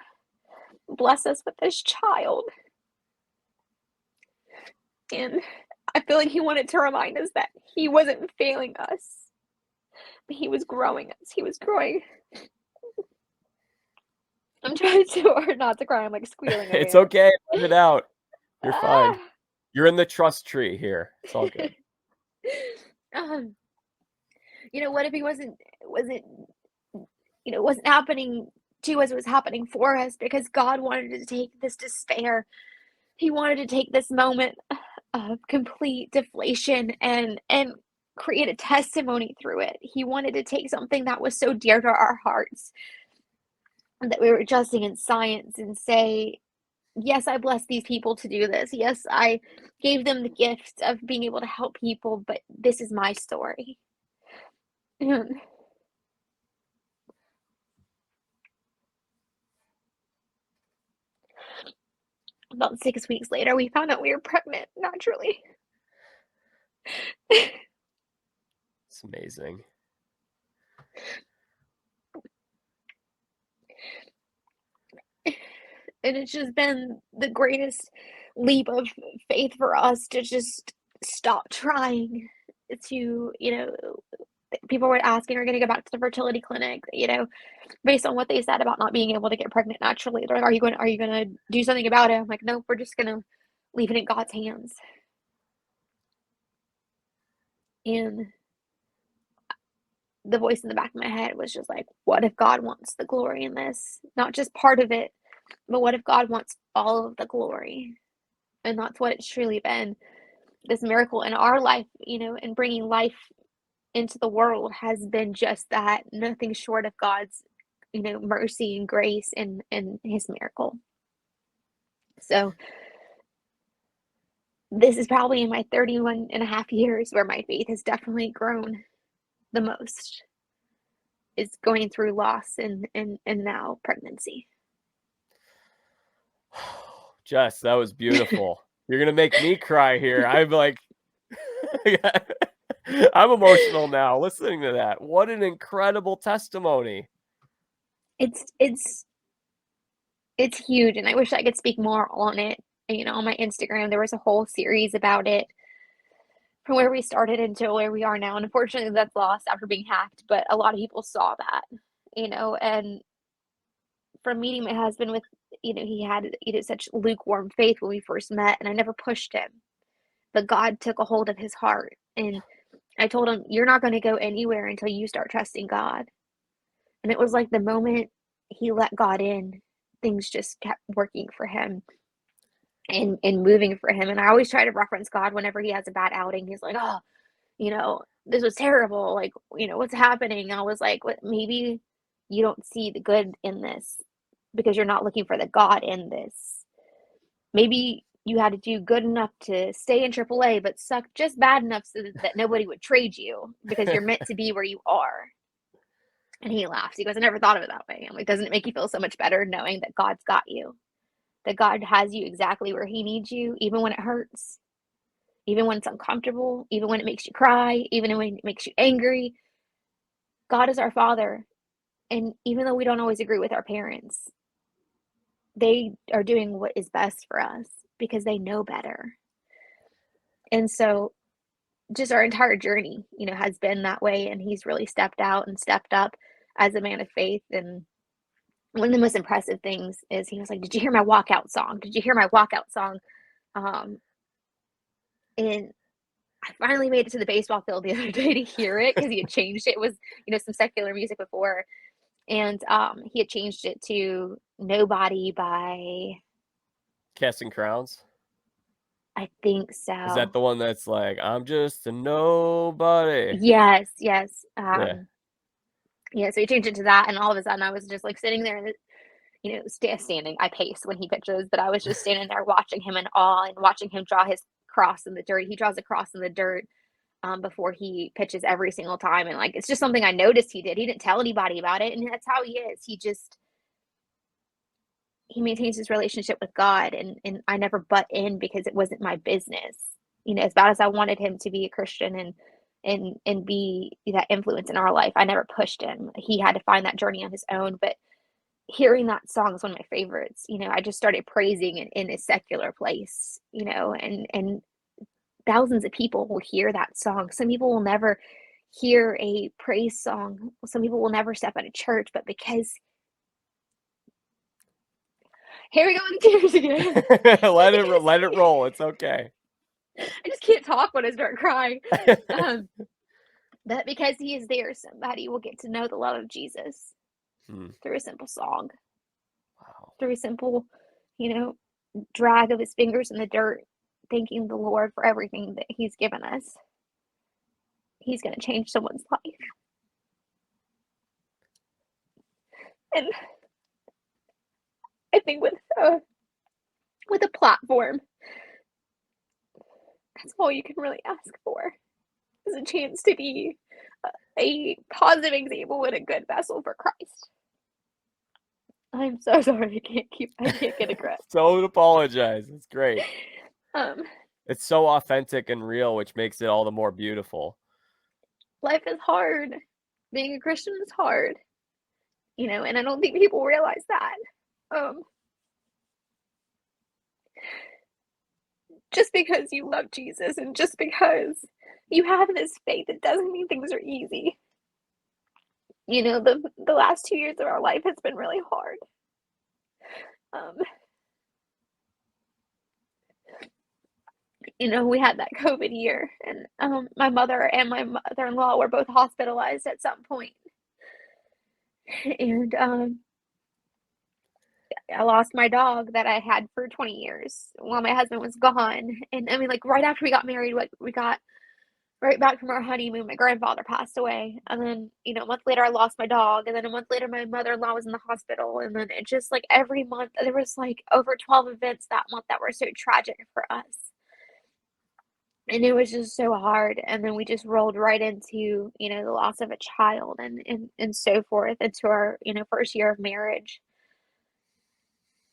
bless us with this child. And I feel like he wanted to remind us that he wasn't failing us, but he was growing us. He was growing. I'm trying too hard not to cry. I'm like squealing over It's okay. Let it out. You're fine. You're in the trust tree here. It's all good. What if he wasn't happening to us, it was happening for us, because God wanted to take this despair. He wanted to take this moment of complete deflation and create a testimony through it. He wanted to take something that was so dear to our hearts, that we were trusting in science, and say, yes, I blessed these people to do this. Yes, I gave them the gift of being able to help people, but this is my story. About 6 weeks later, we found out we were pregnant naturally. It's amazing. And it's just been the greatest leap of faith for us to just stop trying to, people were asking, are going to go back to the fertility clinic, based on what they said about not being able to get pregnant naturally. They're like, are you going to do something about it? I'm like, nope, we're just going to leave it in God's hands. And the voice in the back of my head was just like, what if God wants the glory in this? Not just part of it, but what if God wants all of the glory? And that's what it's truly been. This miracle in our life, and bringing life into the world has been just that, nothing short of God's, mercy and grace and his miracle. So this is probably in my 31 and a half years where my faith has definitely grown the most. It's going through loss and now pregnancy. Jess, that was beautiful. You're going to make me cry here. I'm like, I'm emotional now listening to that. What an incredible testimony. It's huge, and I wish I could speak more on it, on my Instagram, there was a whole series about it from where we started until where we are now. And unfortunately, that's lost after being hacked. But a lot of people saw that, and from meeting my husband with, he had, such lukewarm faith when we first met, and I never pushed him. But God took a hold of his heart. And I told him, you're not going to go anywhere until you start trusting God. And it was like the moment he let God in, things just kept working for him and moving for him. And I always try to reference God whenever he has a bad outing. He's like, oh, this was terrible. Like, what's happening? I was like, what, maybe you don't see the good in this because you're not looking for the God in this. Maybe you had to do good enough to stay in AAA, but suck just bad enough so that nobody would trade you because you're meant to be where you are. And he laughs. He goes, I never thought of it that way. I'm like, doesn't it make you feel so much better knowing that God's got you? That God has you exactly where he needs you, even when it hurts, even when it's uncomfortable, even when it makes you cry, even when it makes you angry. God is our Father. And even though we don't always agree with our parents, they are doing what is best for us because they know better. And so just our entire journey, has been that way. And he's really stepped out and stepped up as a man of faith. And one of the most impressive things is he was like, did you hear my walkout song? Did you hear my walkout song? And I finally made it to the baseball field the other day to hear it because he had changed it. It was, some secular music before. And he had changed it to Nobody by Casting Crowns. I think so. Is that the one that's like, I'm just a nobody? Yes. Yeah. So he changed it to that, and all of a sudden I was just like sitting there and standing. I pace when he pitches, but I was just standing there watching him in awe and watching him draw his cross in the dirt. He draws a cross in the dirt before he pitches every single time, and like it's just something I noticed he did. He didn't tell anybody about it, and that's how he is. He maintains his relationship with God, and I never butt in because it wasn't my business. As bad as I wanted him to be a Christian and be that influence in our life, I never pushed him. He had to find that journey on his own. But hearing that song is one of my favorites. I just started praising in a secular place, and thousands of people will hear that song. Some people will never hear a praise song. Some people will never step out of church, but because here we go with the tears again. let it roll. It's okay. I just can't talk when I start crying. But because he is there, somebody will get to know the love of Jesus through a simple song. Wow. Through a simple, drag of his fingers in the dirt, thanking the Lord for everything that he's given us. He's going to change someone's life. And I think with a platform, that's all you can really ask for, is a chance to be a positive example and a good vessel for Christ. I'm so sorry. I can't get a grip. Don't apologize. It's great. It's so authentic and real, which makes it all the more beautiful. Life is hard. Being a Christian is hard. And I don't think people realize that. Just because you love Jesus and just because you have this faith, it doesn't mean things are easy. The last 2 years of our life has been really hard. We had that COVID year, and my mother and my mother-in-law were both hospitalized at some point. And I lost my dog that I had for 20 years while my husband was gone. And I mean, like right after we got married, we got right back from our honeymoon, my grandfather passed away. And then, a month later I lost my dog. And then a month later, my mother-in-law was in the hospital. And then it just like every month, there was like over 12 events that month that were so tragic for us. And it was just so hard. And then we just rolled right into, the loss of a child and so forth into our, first year of marriage.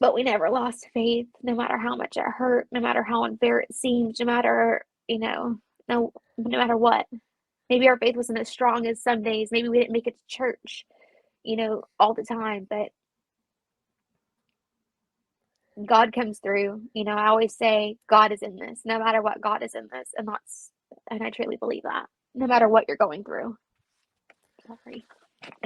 But we never lost faith, no matter how much it hurt, no matter how unfair it seemed, no matter, no matter what. Maybe our faith wasn't as strong as some days. Maybe we didn't make it to church, all the time. But God comes through. I always say God is in this. No matter what, God is in this. And I truly believe that. No matter what you're going through. Sorry.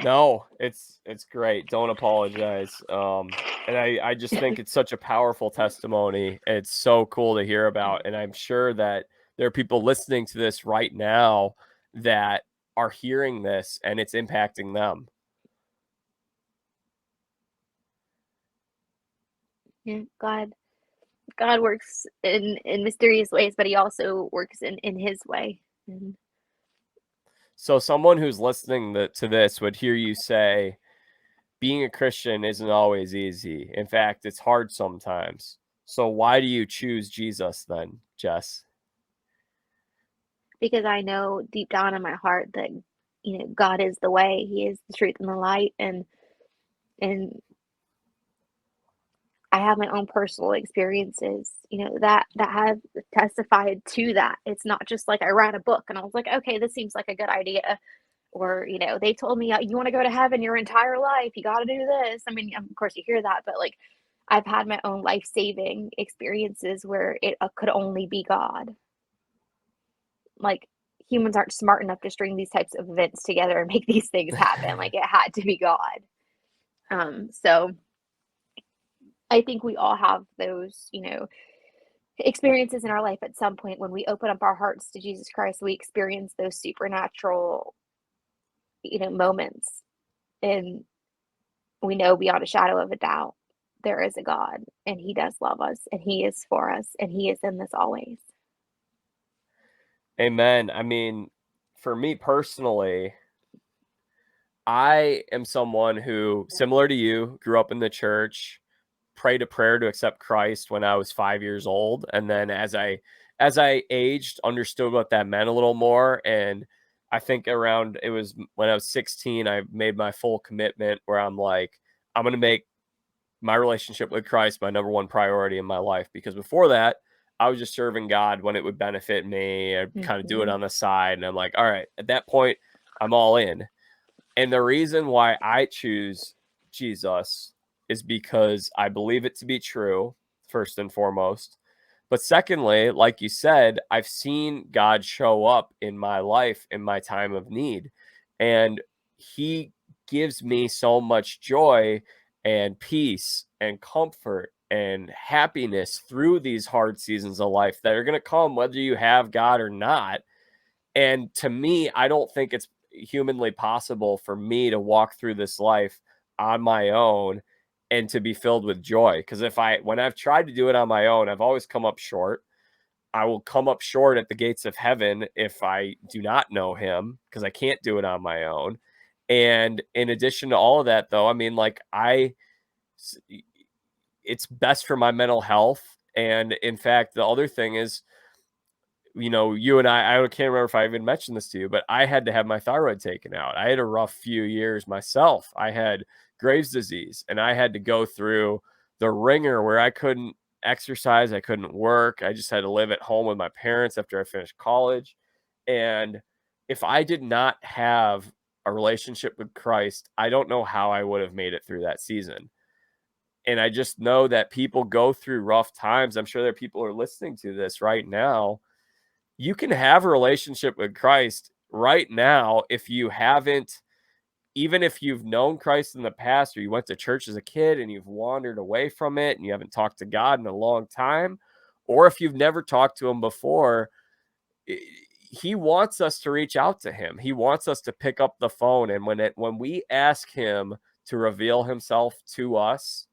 No, it's great. Don't apologize. And I just think it's such a powerful testimony. It's so cool to hear about. And I'm sure that there are people listening to this right now that are hearing this and it's impacting them. Yeah, God works in mysterious ways, but he also works in his way. And So someone who's listening to this would hear you say, being a Christian isn't always easy. In fact, it's hard sometimes. So why do you choose Jesus then, Jess? because I know deep down in my heart that God is the way, he is the truth and the light, and I have my own personal experiences, that have testified to that. It's not just like I read a book and I was like, okay, this seems like a good idea. Or, they told me, you want to go to heaven your entire life, you got to do this. I mean, of course you hear that, but like I've had my own life-saving experiences where it could only be God. Like humans aren't smart enough to string these types of events together and make these things happen. Like it had to be God. So I think we all have those, experiences in our life at some point when we open up our hearts to Jesus Christ. We experience those supernatural, moments, and we know beyond a shadow of a doubt there is a God, and he does love us, and he is for us, and he is in this always. Amen. I mean, for me personally, I am someone who, similar to you, grew up in the church, prayed a prayer to accept Christ when I was 5 years old, and then as I aged, understood what that meant a little more. And I think around it was when I was 16, I made my full commitment where I'm like, I'm going to make my relationship with Christ my number one priority in my life. Because before that, I was just serving God when it would benefit me. I'd kind of do it Mm-hmm. on the side. And I'm like, all right, at that point, I'm all in. And the reason why I choose Jesus is because I believe it to be true, first and foremost. But secondly, like you said, I've seen God show up in my life in my time of need. And he gives me so much joy and peace and comfort and happiness through these hard seasons of life that are going to come whether you have God or not. And to me, I don't think it's humanly possible for me to walk through this life on my own and to be filled with joy. Because when I've tried to do it on my own, I've always come up short. I will come up short at the gates of heaven if I do not know him, because I can't do it on my own. And in addition to all of that, though, I mean, like, it's best for my mental health. And in fact, the other thing is, you and I can't remember if I even mentioned this to you, but I had to have my thyroid taken out. I had a rough few years myself. I had Graves' disease, and I had to go through the ringer where I couldn't exercise. I couldn't work. I just had to live at home with my parents after I finished college. And if I did not have a relationship with Christ, I don't know how I would have made it through that season. And I just know that people go through rough times. I'm sure there are people who are listening to this right now. You can have a relationship with Christ right now if you haven't, even if you've known Christ in the past or you went to church as a kid and you've wandered away from it and you haven't talked to God in a long time, or if you've never talked to him before. He wants us to reach out to him. He wants us to pick up the phone, and when we ask him to reveal himself to us,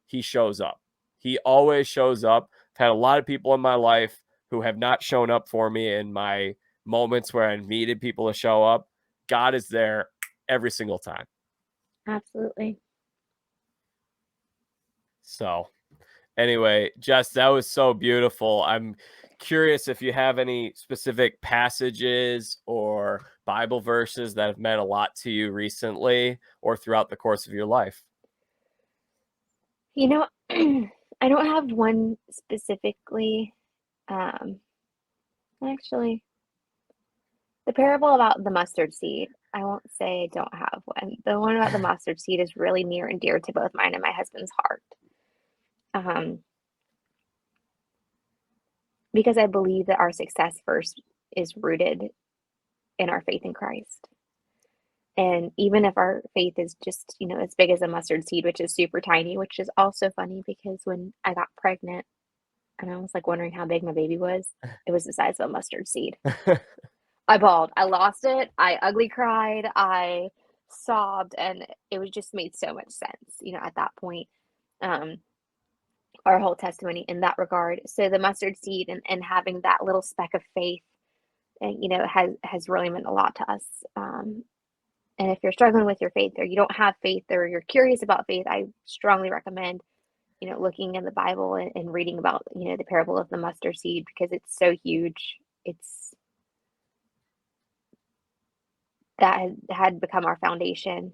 he shows up. He always shows up. I've had a lot of people in my life who have not shown up for me in my moments where I needed people to show up. God is there every single time. Absolutely. So anyway, Jess, that was so beautiful. I'm curious if you have any specific passages or Bible verses that have meant a lot to you recently or throughout the course of your life. I don't have one specifically. Actually, the parable about the mustard seed, I won't say I don't have one. The one about the mustard seed is really near and dear to both mine and my husband's heart. um, because I believe that our success first is rooted in our faith in Christ. And even if our faith is just, as big as a mustard seed, which is super tiny, which is also funny because when I got pregnant and I was like wondering how big my baby was, it was the size of a mustard seed. I bawled. I lost it. I ugly cried. I sobbed, and it was just made so much sense, at that point. Um, our whole testimony in that regard. So the mustard seed and having that little speck of faith, and has really meant a lot to us. And if you're struggling with your faith, or you don't have faith, or you're curious about faith, I strongly recommend, looking in the Bible and reading about, the parable of the mustard seed, because it's so huge. That had become our foundation,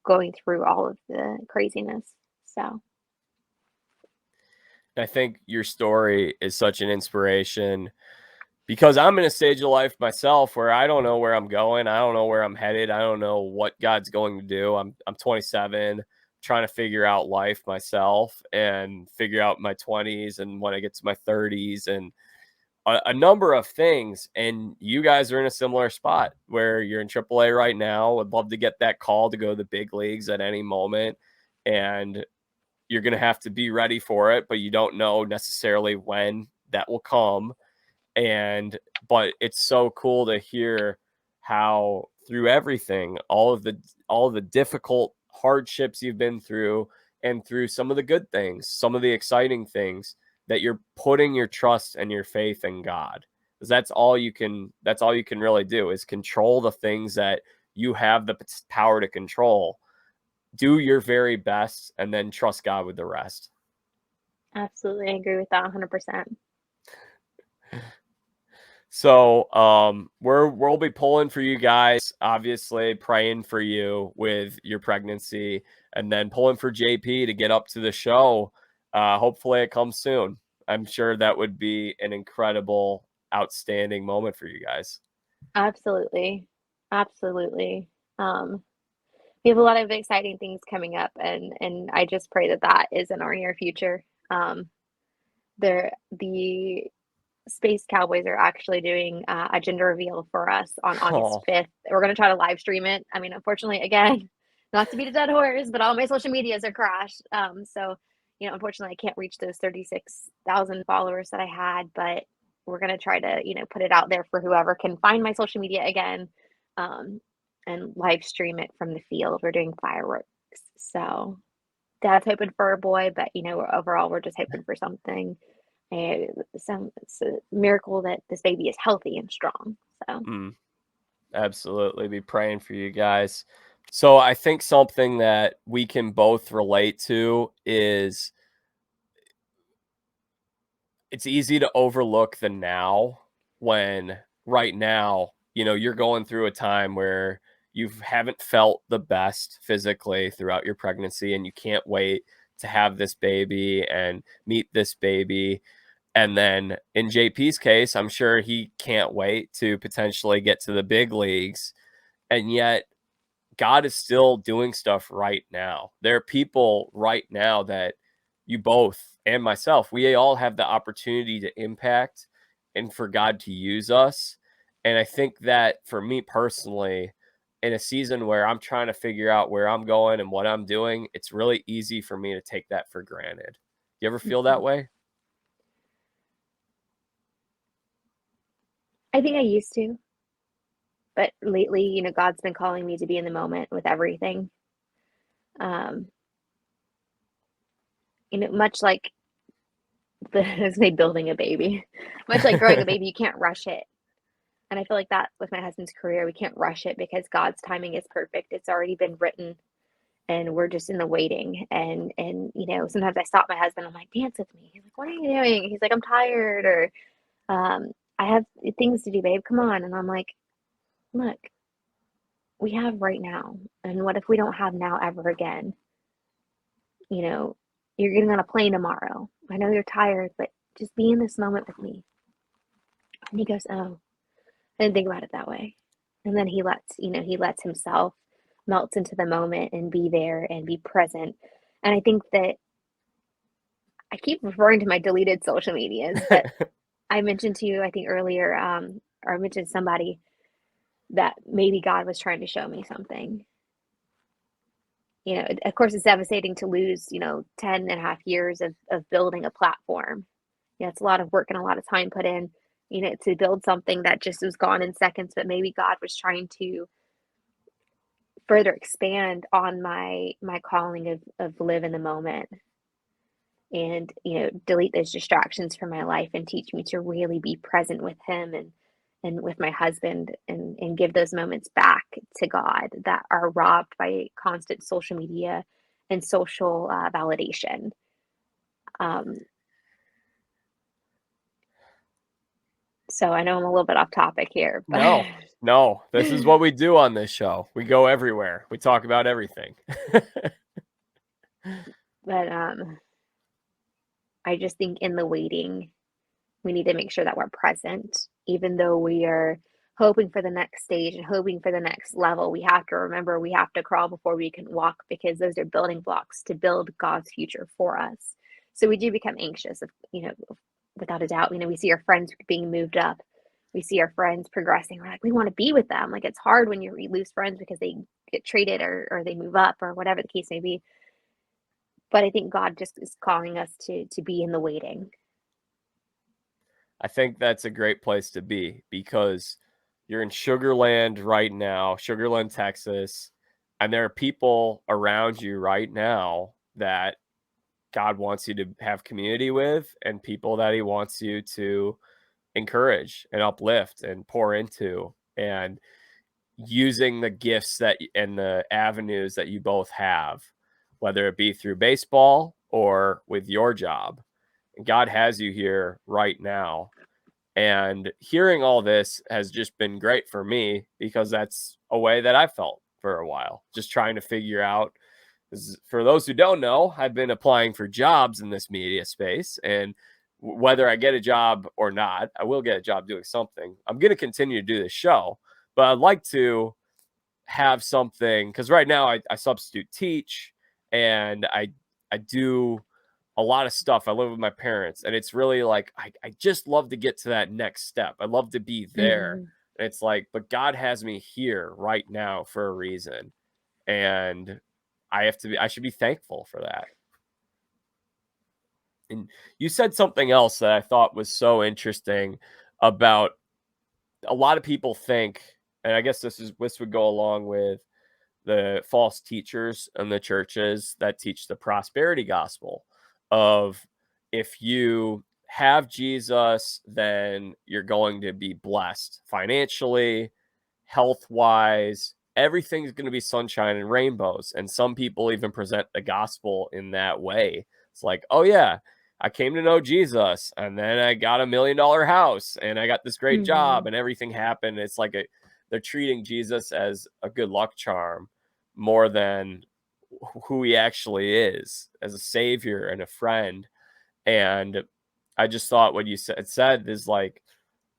going through all of the craziness. So I think your story is such an inspiration, because I'm in a stage of life myself where I don't know where I'm going. I don't know where I'm headed. I don't know what God's going to do. I'm 27, trying to figure out life myself and figure out my 20s and when I get to my 30s and a number of things. And you guys are in a similar spot where you're in AAA right now. Would love to get that call to go to the big leagues at any moment. And you're going to have to be ready for it, but you don't know necessarily when that will come. But it's so cool to hear how through everything, all of the difficult hardships you've been through, and through some of the good things, some of the exciting things, that you're putting your trust and your faith in God. Because that's all you can really do, is control the things that you have the power to control. Do your very best and then trust God with the rest. absolutely, I agree with that 100%. So we'll be pulling for you guys, obviously praying for you with your pregnancy, and then pulling for JP to get up to the show. Hopefully it comes soon. I'm sure that would be an incredible, outstanding moment for you guys. Absolutely. Absolutely. We have a lot of exciting things coming up, and I just pray that is in our near future. The Space Cowboys are actually doing a gender reveal for us on August 5th. We're going to try to live stream it. I mean, unfortunately, again, not to beat a dead horse, but all my social medias are crashed. So, unfortunately, I can't reach those 36,000 followers that I had, but we're going to try to, put it out there for whoever can find my social media again, and live stream it from the field. We're doing fireworks. So Dad's hoping for a boy, but, overall, we're just hoping for something. It's a miracle that this baby is healthy and strong. So Absolutely, be praying for you guys. So I think something that we can both relate to is it's easy to overlook the now, when right now, you're going through a time where you haven't felt the best physically throughout your pregnancy, and you can't wait to have this baby and meet this baby. And then in JP's case, I'm sure he can't wait to potentially get to the big leagues. And yet God is still doing stuff right now. There are people right now that you both and myself, we all have the opportunity to impact and for God to use us. And I think that for me personally, in a season where I'm trying to figure out where I'm going and what I'm doing, it's really easy for me to take that for granted. You ever feel that way? I think I used to, but lately, God's been calling me to be in the moment with everything. Um, much like as me building a baby, much like growing a baby, you can't rush it. And I feel like that with my husband's career, we can't rush it because God's timing is perfect. It's already been written, and we're just in the waiting. And sometimes I stop my husband. I'm like, dance with me. He's like, what are you doing? He's like, I'm tired, or I have things to do, babe. Come on. And I'm like, look, we have right now. And what if we don't have now ever again? You're getting on a plane tomorrow. I know you're tired, but just be in this moment with me. And he goes, oh, I didn't think about it that way. And then he lets himself melts into the moment and be there and be present. And I think that I keep referring to my deleted social medias, but I mentioned to you, I think earlier, or I mentioned to somebody that maybe God was trying to show me something. You know, of course, it's devastating to lose, 10 and a half years of building a platform. It's a lot of work and a lot of time put in, to build something that just was gone in seconds, but maybe God was trying to further expand on my calling of live in the moment and, delete those distractions from my life and teach me to really be present with him and with my husband and give those moments back to God that are robbed by constant social media and social validation. So I know I'm a little bit off topic here, but No, this is what we do on this show. We go everywhere. We talk about everything. but I just think in the waiting, we need to make sure that we're present, even though we are hoping for the next stage and hoping for the next level. We have to remember we have to crawl before we can walk, because those are building blocks to build God's future for us. So we do become anxious, without a doubt. We see our friends being moved up. We see our friends progressing. We're like, we want to be with them. Like, it's hard when you lose friends because they get traded or they move up or whatever the case may be. But I think God just is calling us to be in the waiting. I think that's a great place to be, because you're in Sugarland right now, Sugarland, Texas, and there are people around you right now that God wants you to have community with, and people that he wants you to encourage and uplift and pour into, and using the gifts that and the avenues that you both have, whether it be through baseball or with your job. God has you here right now. And hearing all this has just been great for me, because that's a way that I felt for a while, just trying to figure out. For those who don't know, I've been applying for jobs in this media space, and whether I get a job or not, I will get a job doing something. I'm going to continue to do this show, but I'd like to have something, because right now I substitute teach, and I do a lot of stuff. I live with my parents, and it's really like I just love to get to that next step. I love to be there. Mm-hmm. And it's like, but God has me here right now for a reason, and I should be thankful for that. And you said something else that I thought was so interesting about, a lot of people think, and I guess this would go along with the false teachers and the churches that teach the prosperity gospel of, if you have Jesus, then you're going to be blessed financially, health wise, everything's going to be sunshine and rainbows. And some people even present the gospel in that way. It's like, oh yeah, I came to know Jesus, and then I got $1 million house, and I got this great job, and everything happened. It's like they're treating Jesus as a good luck charm more than who he actually is as a savior and a friend. And I just thought what you said is like,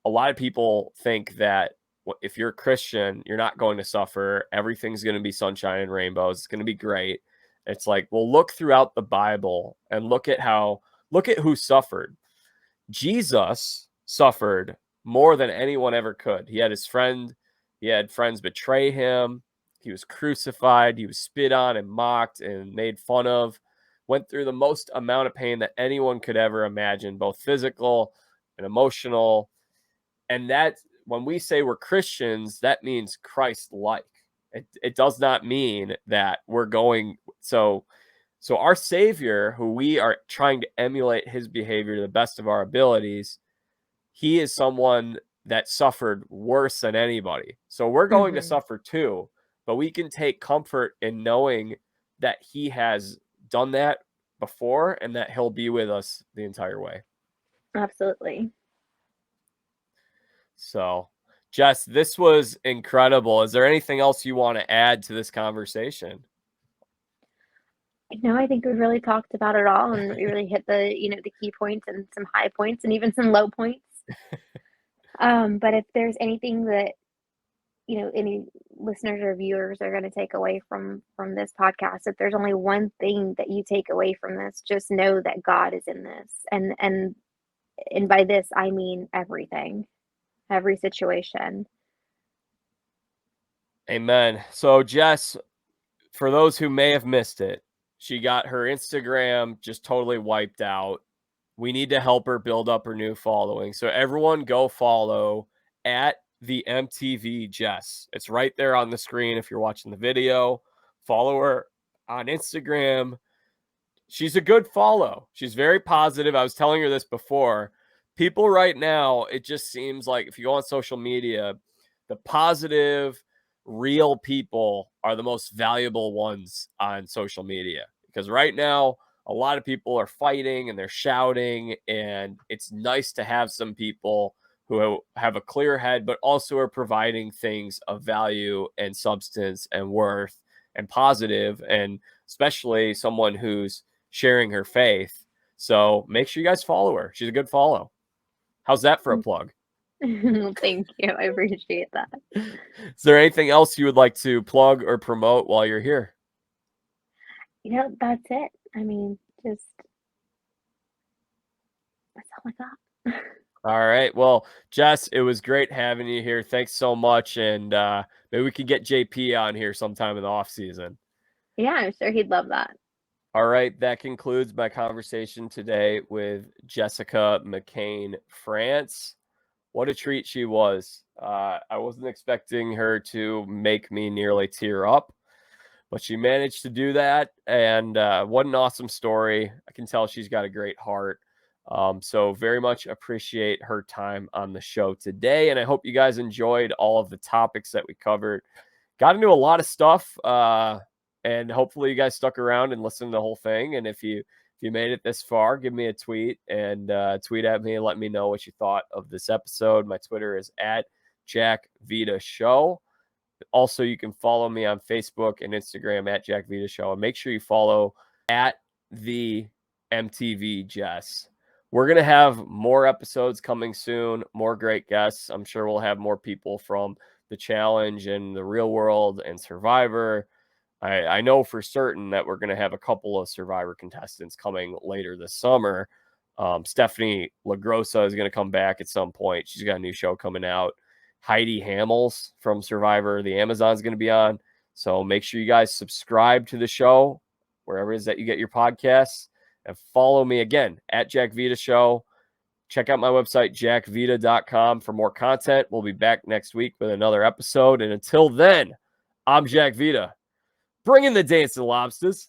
a lot of people think that if you're a Christian, you're not going to suffer. Everything's going to be sunshine and rainbows. It's going to be great. It's like, well, look throughout the Bible and look at who suffered. Jesus suffered more than anyone ever could. He had friends betray him. He was crucified. He was spit on and mocked and made fun of. Went through the most amount of pain that anyone could ever imagine, both physical and emotional. And that, when we say we're Christians, that means Christ-like. It does not mean that we're going. So our Savior, who we are trying to emulate his behavior to the best of our abilities, he is someone that suffered worse than anybody. So we're going to suffer too, but we can take comfort in knowing that he has done that before, and that he'll be with us the entire way. Absolutely. So, Jess, this was incredible. Is there anything else you want to add to this conversation? No, I think we really talked about it all, and we really hit the key points and some high points and even some low points. But if there's anything that any listeners or viewers are going to take away from this podcast, if there's only one thing that you take away from this, just know that God is in this. And by this, I mean everything, every situation. Amen. So Jess, for those who may have missed it, she got her Instagram just totally wiped out. We need to help her build up her new following. So everyone go follow at the MTV Jess. It's right there on the screen if you're watching the video. Follow her on Instagram. She's a good follow. She's very positive. I was telling her this before. People right now, it just seems like if you go on social media, the positive, real people are the most valuable ones on social media. Because right now, a lot of people are fighting and they're shouting, and it's nice to have some people who have a clear head, but also are providing things of value and substance and worth and positive, and especially someone who's sharing her faith. So make sure you guys follow her. She's a good follow. How's that for a plug? Thank you. I appreciate that. Is there anything else you would like to plug or promote while you're here? That's it. I mean, just that's all I got. All right. Well, Jess, it was great having you here. Thanks so much. And maybe we could get JP on here sometime in the off season. Yeah, I'm sure he'd love that. All right. That concludes my conversation today with Jessica McCain France. What a treat she was. I wasn't expecting her to make me nearly tear up, but she managed to do that. And what an awesome story. I can tell she's got a great heart. So very much appreciate her time on the show today. And I hope you guys enjoyed all of the topics that we covered. Got into a lot of stuff. And hopefully you guys stuck around and listened to the whole thing. And if you made it this far, give me a tweet and tweet at me and let me know what you thought of this episode. My Twitter is at Jack Vita Show. Also, you can follow me on Facebook and Instagram at Jack Vita Show. And make sure you follow at the MTV Jess. We're going to have more episodes coming soon, more great guests. I'm sure we'll have more people from the challenge and the real world and Survivor. I know for certain that we're going to have a couple of Survivor contestants coming later this summer. Stephanie LaGrossa is going to come back at some point. She's got a new show coming out. Heidi Hamels from Survivor, the Amazon, is going to be on. So make sure you guys subscribe to the show, wherever it is that you get your podcasts, and follow me again at Jack Vita Show. Check out my website, jackvita.com, for more content. We'll be back next week with another episode. And until then, I'm Jack Vita, bringing the dancing lobsters.